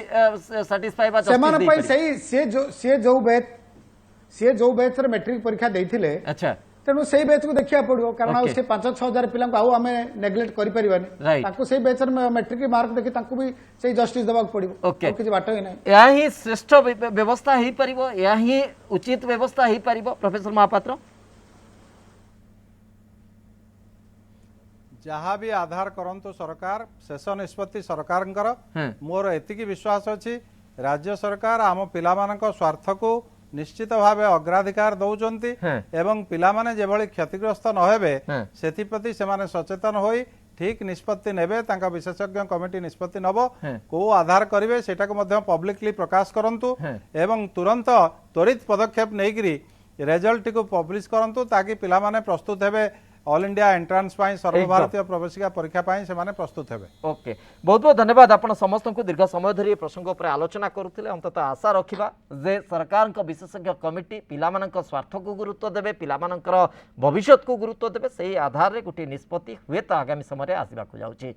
सैटिस्फाई बा से मानक पई सही से जो बैच रे मैट्रिक परीक्षा देइथिले अच्छा तेणु से बैच को देखिया पड़ो कारण से 5-6 हजार पिला आउ आमे नेग्लेक्ट करि परिबानी ताकू से बैच रे मैट्रिक मार्क देखि ताकू भी से जस्टिस देबा पड़िबो किछि बाटो ही नै या ही श्रेष्ठ व्यवस्था हेई परिबो या ही उचित व्यवस्था हेई परिबो प्रोफेसर महापात्र जहाँ भी आधार करंतु सरकार शेष निष्पत्ति सरकार मोर एतिकी विश्वास अछि राज्य सरकार आम पिला मानक स्वार्थ को निश्चित भाव अग्राधिकार दौरान एवं पिला माने जेभली क्षतिग्रस्त न हेबे सेथिप्रति सेमाने सचेतन होई ठीक निष्पत्ति नेबे तांका विशेषज्ञ कमिटी निष्पत्ति नब को आधार करिवे सेटाको मध्य पब्लिकली प्रकाश करंतु एवं तुरंत त्वरित पदक्षेप नेगिरी रिजल्ट को पब्लिश करंतु ताकि पिला माने प्रस्तुत हेबे ऑल इंडिया एंट्रांस पाई सर्वभारतीय प्रवेशिका परीक्षा पाई से माने प्रस्तुत हेबे ओके बहुत बहुत धन्यवाद आपण समस्त को दीर्घ समय धरी प्रसंग पर आलोचना करुथिले अंततः आशा रखिबा जे सरकार को विशेषज्ञ कमिटी पिला मानक स्वार्थ को गुरुत्व देबे पिला मानकर भविष्य को गुरुत्व देबे सेही आधार रे गुटी निष्पत्ति हुए तो आगामी समय रे आसीबा को जाउची।